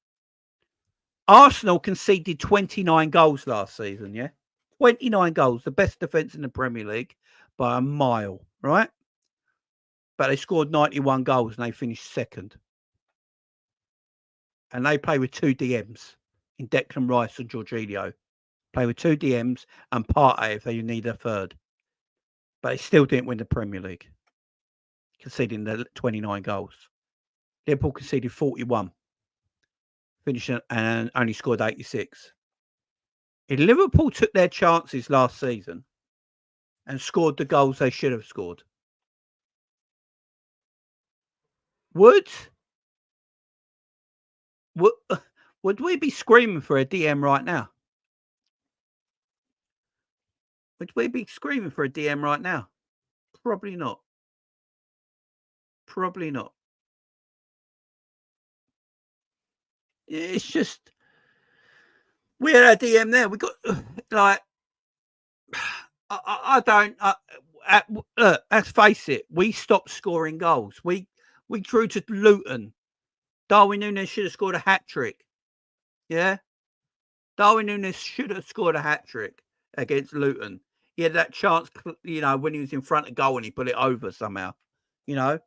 Arsenal conceded 29 goals last season, yeah? 29 goals, the best defence in the Premier League by a mile, right? But they scored 91 goals and they finished second. And they play with 2 DMs in Declan Rice and Jorginho. Play with 2 DMs and Partey if they need a third. But they still didn't win the Premier League, conceding the 29 goals. Liverpool conceded 41, finishing and only scored 86. If Liverpool took their chances last season and scored the goals they should have scored, would we be screaming for a DM right now? Would we be screaming for a DM right now? Probably not. Probably not. It's just we had a DM there. We got like I don't. Let's face it. We stopped scoring goals. We drew to Luton. Darwin Núñez should have scored a hat trick. Yeah, Darwin Núñez should have scored a hat trick against Luton. He had that chance, you know, when he was in front of goal and he put it over somehow. You know,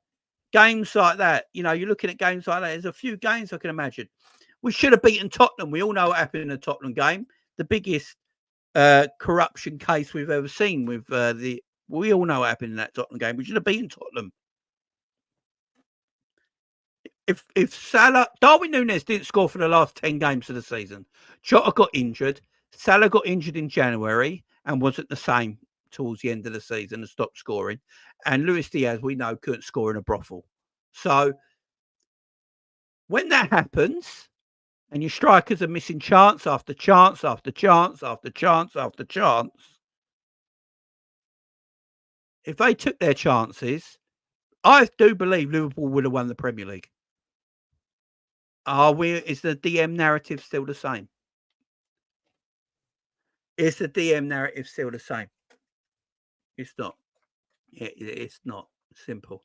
games like that. You know, you're looking at games like that. There's a few games I can imagine. We should have beaten Tottenham. We all know what happened in the Tottenham game. The biggest corruption case we've ever seen with we all know what happened in that Tottenham game. We should have beaten Tottenham. if Salah, Darwin Núñez didn't score for the last 10 games of the season. Jota got injured. Salah got injured in January and wasn't the same towards the end of the season and stopped scoring. And Luis Diaz, we know, couldn't score in a brothel. So when that happens, and your strikers are missing chance after chance after chance after chance after chance, if they took their chances, I do believe Liverpool would have won the Premier League. Is the DM narrative still the same? Is the DM narrative still the same? It's not. It's not simple.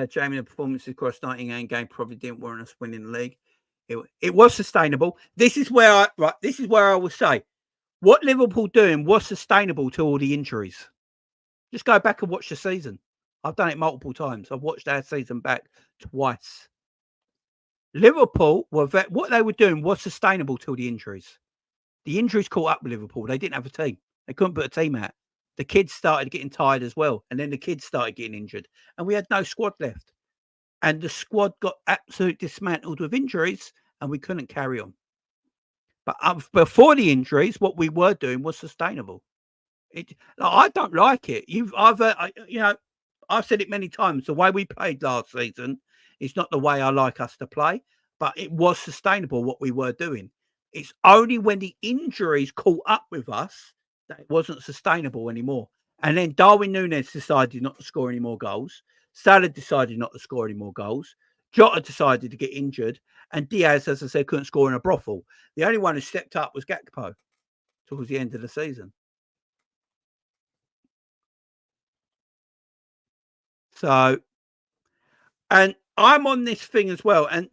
Jamie, the performances across 19 game probably didn't warrant us winning the league. It was sustainable. This is where I will say what Liverpool doing was sustainable to all the injuries. Just go back and watch the season. I've done it multiple times. I've watched our season back twice. Liverpool what they were doing was sustainable till the injuries. The injuries caught up with Liverpool. They didn't have a team. They couldn't put a team out. The kids started getting tired as well. And then the kids started getting injured. And we had no squad left. And the squad got absolutely dismantled with injuries and we couldn't carry on. But before the injuries, what we were doing was sustainable. I don't like it. I've said it many times. The way we played last season is not the way I like us to play, but it was sustainable what we were doing. It's only when the injuries caught up with us that it wasn't sustainable anymore. And then Darwin Núñez decided not to score any more goals. Salah decided not to score any more goals. Jota decided to get injured. And Diaz, as I said, couldn't score in a brothel. The only one who stepped up was Gakpo towards the end of the season. So, and I'm on this thing as well. And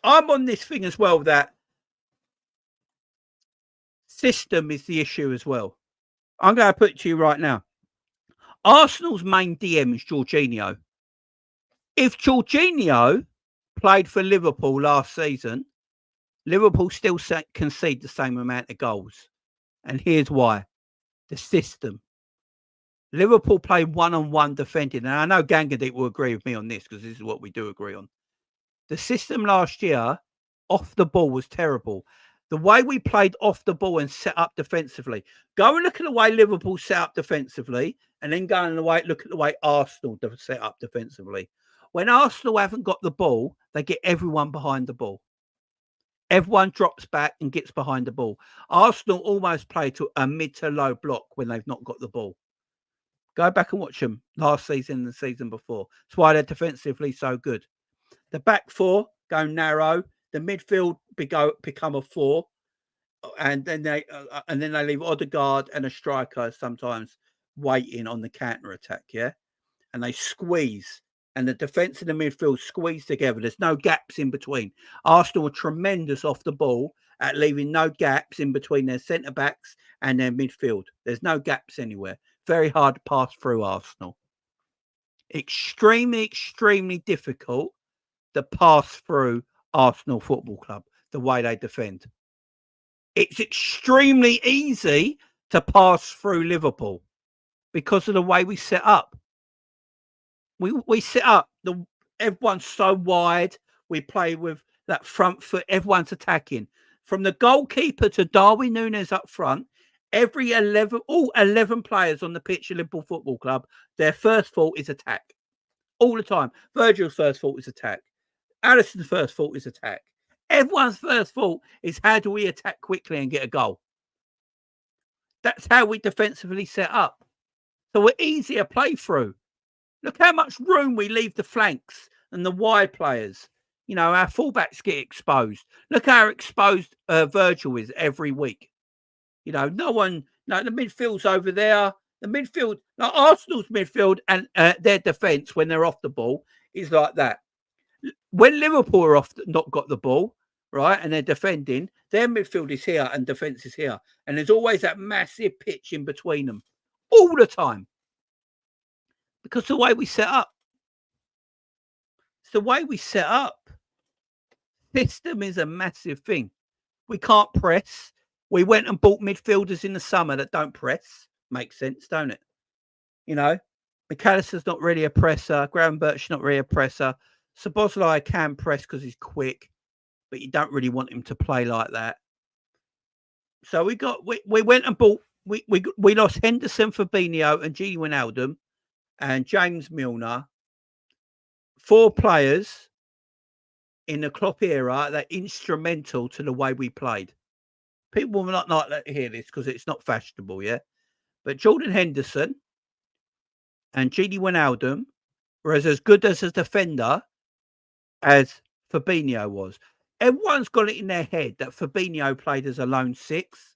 I'm on this thing as well that system is the issue as well. I'm going to put it to you right now. Arsenal's main DM is Jorginho. If Jorginho played for Liverpool last season, Liverpool still concede the same amount of goals. And here's why. The system. Liverpool play one-on-one defending. And I know Gangadit will agree with me on this because this is what we do agree on. The system last year, off the ball, was terrible. The way we played off the ball and set up defensively. Go and look at the way Liverpool set up defensively and then go and look at the way Arsenal set up defensively. When Arsenal haven't got the ball, they get everyone behind the ball. Everyone drops back and gets behind the ball. Arsenal almost play to a mid to low block when they've not got the ball. Go back and watch them last season and the season before. That's why they're defensively so good. The back four go narrow. The midfield become a four, and then they leave Odegaard and a striker sometimes waiting on the counter attack. Yeah, and they squeeze, and the defence and the midfield squeeze together. There's no gaps in between. Arsenal are tremendous off the ball at leaving no gaps in between their centre backs and their midfield. There's no gaps anywhere. Very hard to pass through Arsenal. Extremely, extremely difficult to pass through Arsenal Football Club, the way they defend. It's extremely easy to pass through Liverpool because of the way we set up. We set up, everyone's so wide. We play with that front foot. Everyone's attacking. From the goalkeeper to Darwin Núñez up front, all 11 players on the pitch at Liverpool Football Club, their first thought is attack. All the time. Virgil's first thought is attack. Alisson's first thought is attack. Everyone's first thought is how do we attack quickly and get a goal? That's how we defensively set up. So we're easier play through. Look how much room we leave the flanks and the wide players. You know, our fullbacks get exposed. Look how exposed Virgil is every week. You know, the midfield's over there. The midfield, Arsenal's midfield and their defence when they're off the ball is like that. When Liverpool are not got the ball, right, and they're defending, their midfield is here and defence is here. And there's always that massive pitch in between them all the time. Because the way we set up. It's the way we set up. System is a massive thing. We can't press. We went and bought midfielders in the summer that don't press. Makes sense, don't it? You know, McAllister's not really a presser. Gravenberch's not really a presser. Szoboszlai can press because he's quick, but you don't really want him to play like that. So we went and bought. We lost Henderson, Fabinho, and Gini Wijnaldum, and James Milner. 4 players in the Klopp era that are instrumental to the way we played. People will not like to hear this because it's not fashionable, yeah. But Jordan Henderson and Gini Wijnaldum were as good as a defender as Fabinho was. Everyone's got it in their head that Fabinho played as a lone 6.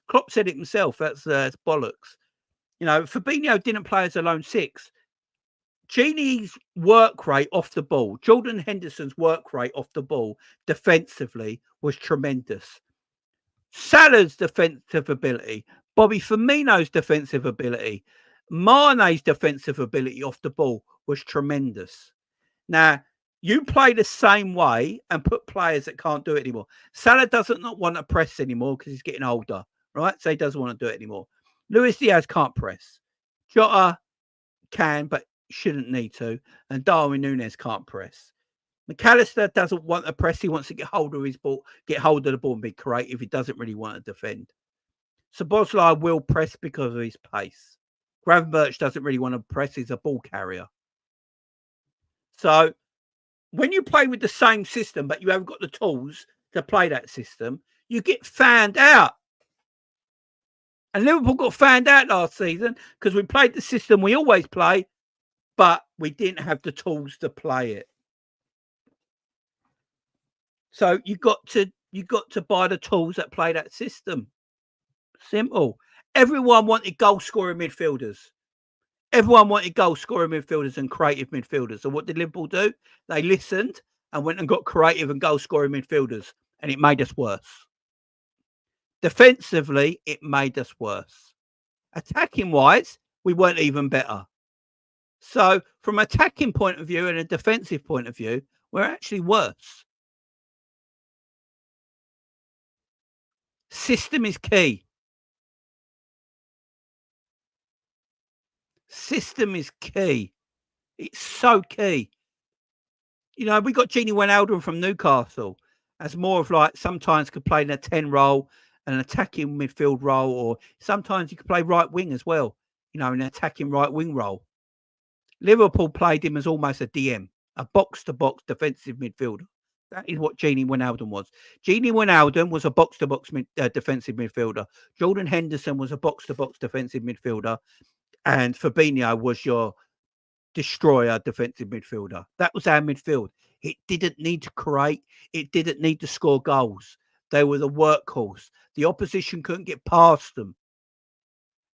Klopp said it himself. That's bollocks. You know, Fabinho didn't play as a lone 6. Gini's work rate off the ball, Jordan Henderson's work rate off the ball defensively was tremendous. Salah's defensive ability, Bobby Firmino's defensive ability, Mane's defensive ability off the ball was tremendous. Now, you play the same way and put players that can't do it anymore. Salah doesn't not want to press anymore because he's getting older, right? So he doesn't want to do it anymore. Luis Diaz can't press. Jota can, but shouldn't need to. And Darwin Núñez can't press. McAllister doesn't want to press. He wants to get hold of his ball, get hold of the ball and be creative. He doesn't really want to defend. Szoboszlai will press because of his pace. Gravenberch doesn't really want to press. He's a ball carrier. So when you play with the same system, but you haven't got the tools to play that system, you get found out. And Liverpool got found out last season because we played the system we always play, but we didn't have the tools to play it. So you got to buy the tools that play that system. Simple. Everyone wanted goal-scoring midfielders. Everyone wanted goal-scoring midfielders and creative midfielders. So what did Liverpool do? They listened and went and got creative and goal-scoring midfielders, and it made us worse. Defensively, it made us worse. Attacking-wise, we weren't even better. So from an attacking point of view and a defensive point of view, we're actually worse. System is key. System is key. It's so key. You know, we got Gini Wijnaldum from Newcastle as more of like sometimes could play in a 10 role, an attacking midfield role, or sometimes you could play right wing as well, you know, an attacking right wing role. Liverpool played him as almost a DM, a box-to-box defensive midfielder. That is what Gini Wijnaldum was. Gini Wijnaldum was a box-to-box defensive midfielder. Jordan Henderson was a box-to-box defensive midfielder. And Fabinho was your destroyer defensive midfielder. That was our midfield. It didn't need to create. It didn't need to score goals. They were the workhorse. The opposition couldn't get past them.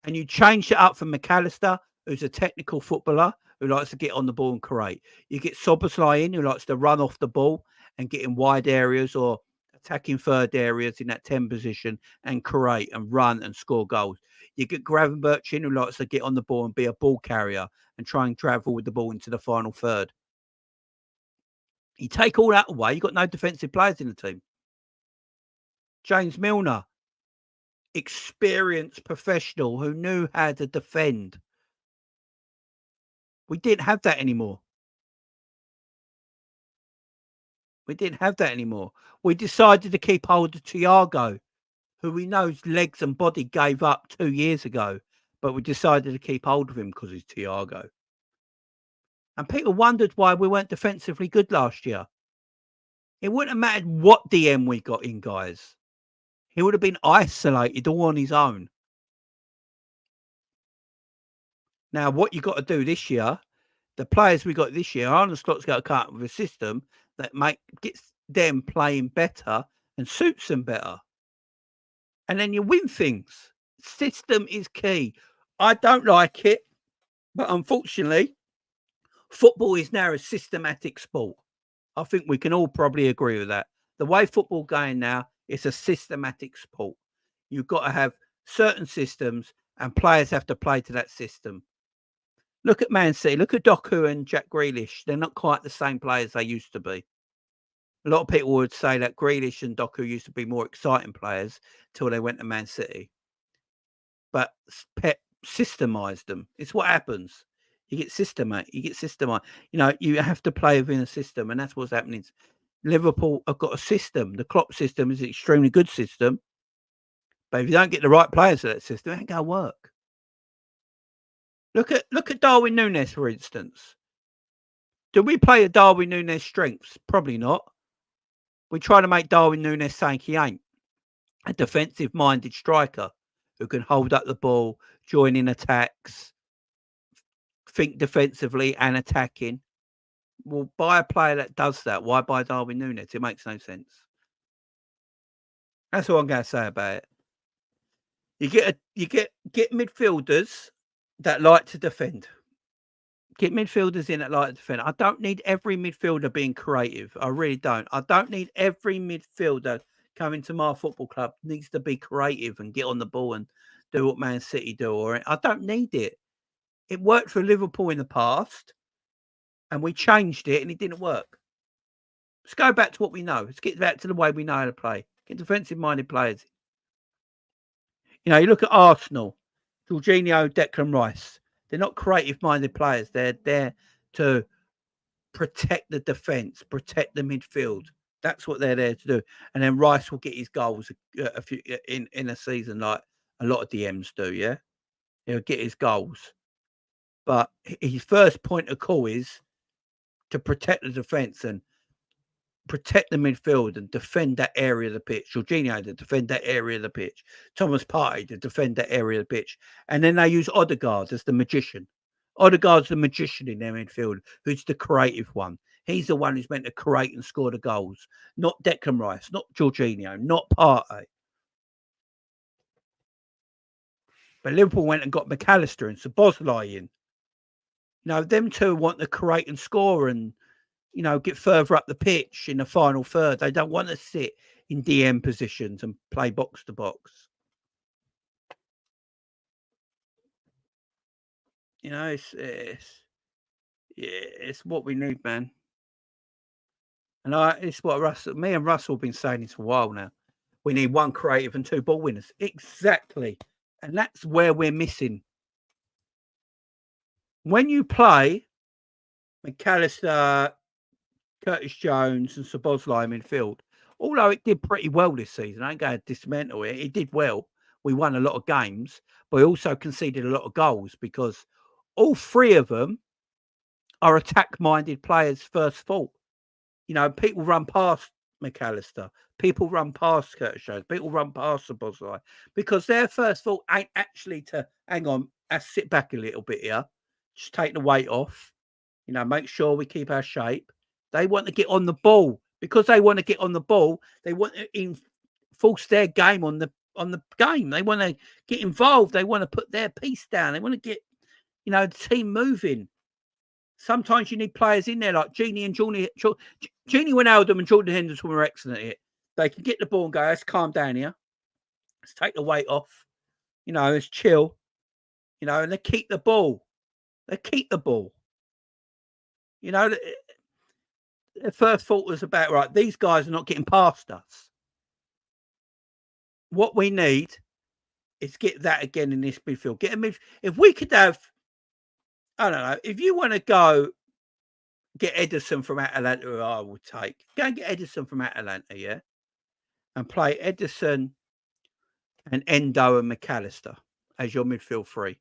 And you changed it up from McAllister, who's a technical footballer who likes to get on the ball and create. You get Szoboszlai in, who likes to run off the ball and get in wide areas or attacking third areas in that 10 position and create and run and score goals. You get Gravenberch in, who likes to get on the ball and be a ball carrier and try and travel with the ball into the final third. You take all that away, you've got no defensive players in the team. James Milner, experienced professional who knew how to defend. We didn't have that anymore. We didn't have that anymore. We decided to keep hold of Thiago, who we know's legs and body gave up 2 years ago, but we decided to keep hold of him because he's Thiago. And people wondered why we weren't defensively good last year. It wouldn't have mattered what DM we got in, guys. He would have been isolated all on his own. Now, what you got to do this year, the players we got this year, Arne Slot's got to come up with a system that gets them playing better and suits them better. And then you win things. System is key. I don't like it, but unfortunately, football is now a systematic sport. I think we can all probably agree with that. The way football going now, it's a systematic sport. You've got to have certain systems and players have to play to that system. Look at Man City. Look at Doku and Jack Grealish. They're not quite the same players they used to be. A lot of people would say that Grealish and Doku used to be more exciting players till they went to Man City. But Pep systemize them. It's what happens. You get systemized. You know, you have to play within a system, and that's what's happening. Liverpool have got a system. The Klopp system is an extremely good system, but if you don't get the right players for that system, it ain't gonna work. Look at Darwin Núñez, for instance. Do we play a Darwin Núñez strengths? Probably not. We try to make Darwin Núñez saying he ain't a defensive-minded striker who can hold up the ball, join in attacks, think defensively and attacking. Well, buy a player that does that. Why buy Darwin Núñez? It makes no sense. That's all I'm going to say about it. You get midfielders that like to defend. Get midfielders in that like to defend. I don't need every midfielder being creative. I really don't. I don't need every midfielder coming to my football club needs to be creative and get on the ball and do what Man City do. Or I don't need it. It worked for Liverpool in the past, and we changed it, and it didn't work. Let's go back to what we know. Let's get back to the way we know how to play. Get defensive-minded players. You know, you look at Arsenal, Jorginho, Declan Rice. They're not creative-minded players. They're there to protect the defence, protect the midfield. That's what they're there to do. And then Rice will get his goals a few in a season, like a lot of DMs do. Yeah, he'll get his goals, but his first point of call is to protect the defence and protect the midfield and defend that area of the pitch. Jorginho to defend that area of the pitch. Thomas Partey to defend that area of the pitch. And then they use Odegaard as the magician. Odegaard's the magician in their midfield, who's the creative one. He's the one who's meant to create and score the goals. Not Declan Rice, not Jorginho, not Partey. But Liverpool went and got McAllister and Szoboszlai in. You know, them two want to create and score and, you know, get further up the pitch in the final third. They don't want to sit in DM positions and play box to box. You know, it's what we need, man. And it's what me and Russell have been saying this for a while now. We need one creative and two ball winners. Exactly. And that's where we're missing. When you play McAllister, Curtis Jones and Szoboszlai midfield, although it did pretty well this season, I ain't going to dismantle it. It did well. We won a lot of games, but we also conceded a lot of goals because all three of them are attack-minded players' first fault. You know, people run past McAllister, people run past Curtis Jones, people run past Szoboszlai because their first thought ain't actually to hang on, let's sit back a little bit here, just take the weight off, you know, make sure we keep our shape. They want to get on the ball. Because they want to get on the ball, they want to enforce their game on the game. They want to get involved. They want to put their piece down. They want to get, you know, the team moving. Sometimes you need players in there like Genie Wijnaldum and Jordan Henderson were excellent at it. They can get the ball and go, let's calm down here. Let's take the weight off. You know, let's chill. You know, and they keep the ball. They keep the ball. You know, the first thought was about, right, these guys are not getting past us. What we need is get that again in this midfield. Get a midfield. If we could have, I don't know, if you want to go get Ederson from Atalanta, who I would take, go and get Ederson from Atalanta, yeah? And play Ederson and Endo and McAllister as your midfield three.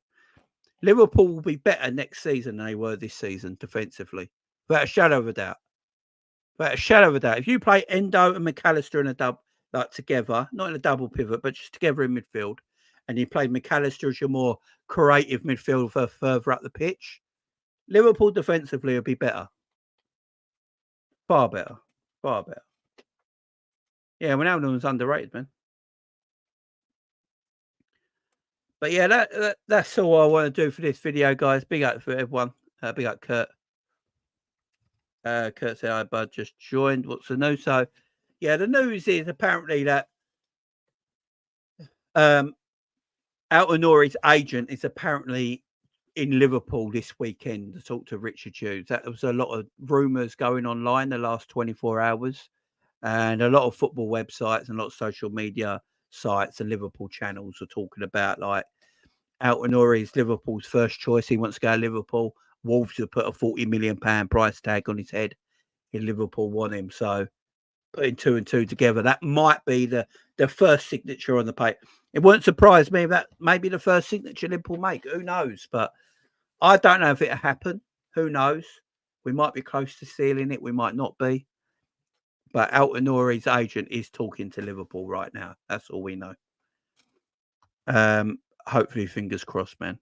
Liverpool will be better next season than they were this season defensively. Without a shadow of a doubt. Without a shadow of a doubt. If you play Endo and McAllister in a double, like together, not in a double pivot, but just together in midfield, and you play McAllister as your more creative midfielder further up the pitch, Liverpool defensively will be better. Far better. Far better. Yeah, Ronaldo was underrated, man. But yeah, that's all I want to do for this video, guys. Big up for everyone. Big up Kurt. Kurt said, "Hi, bud, just joined. What's the news?" So, yeah, the news is apparently that Ait-Nouri's agent is apparently in Liverpool this weekend to talk to Richard Hughes. That was a lot of rumours going online the last 24 hours, and a lot of football websites and a lot of social media sites and Liverpool channels are talking about like Ait-Nouri is Liverpool's first choice. He wants to go to Liverpool. Wolves have put a £40 million price tag on his head. In Liverpool want him. So putting 2 and 2 together, that might be the first signature on the paper. It wouldn't surprise me if that may be the first signature Liverpool make. Who knows? But I don't know if it'll happen. Who knows? We might be close to sealing it. We might not be. But Ait-Nouri's agent is talking to Liverpool right now. That's all we know. Hopefully, fingers crossed, man.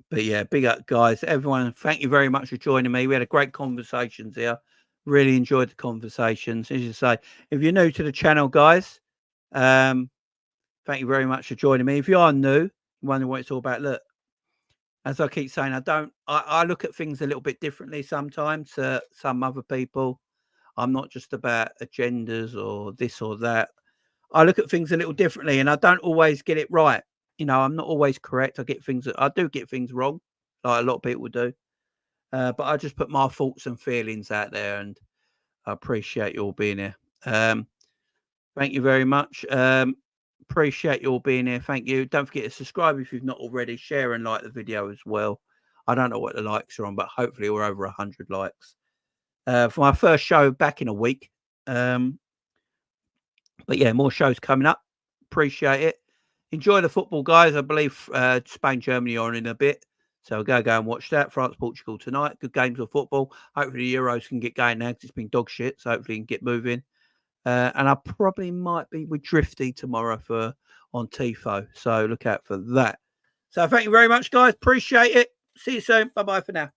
But yeah, big up, guys. Everyone, thank you very much for joining me. We had a great conversations here. Really enjoyed the conversations. As you say, if you're new to the channel, guys, thank you very much for joining me. If you are new, wondering what it's all about, look, as I keep saying, I look at things a little bit differently sometimes to some other people. I'm not just about agendas or this or that. I look at things a little differently, and I don't always get it right. You know, I'm not always correct. I do get things wrong, like a lot of people do. But I just put my thoughts and feelings out there, and I appreciate you all being here. Thank you very much. Appreciate you all being here. Thank you. Don't forget to subscribe if you've not already. Share and like the video as well. I don't know what the likes are on, but hopefully we're over 100 likes. For my first show back in a week. But yeah, more shows coming up. Appreciate it. Enjoy the football, guys. I believe Spain, Germany are in a bit. So go and watch that. France, Portugal tonight. Good games of football. Hopefully the Euros can get going now because it's been dog shit. So hopefully you can get moving. And I probably might be with Drifty tomorrow on TIFO. So look out for that. So thank you very much, guys. Appreciate it. See you soon. Bye-bye for now.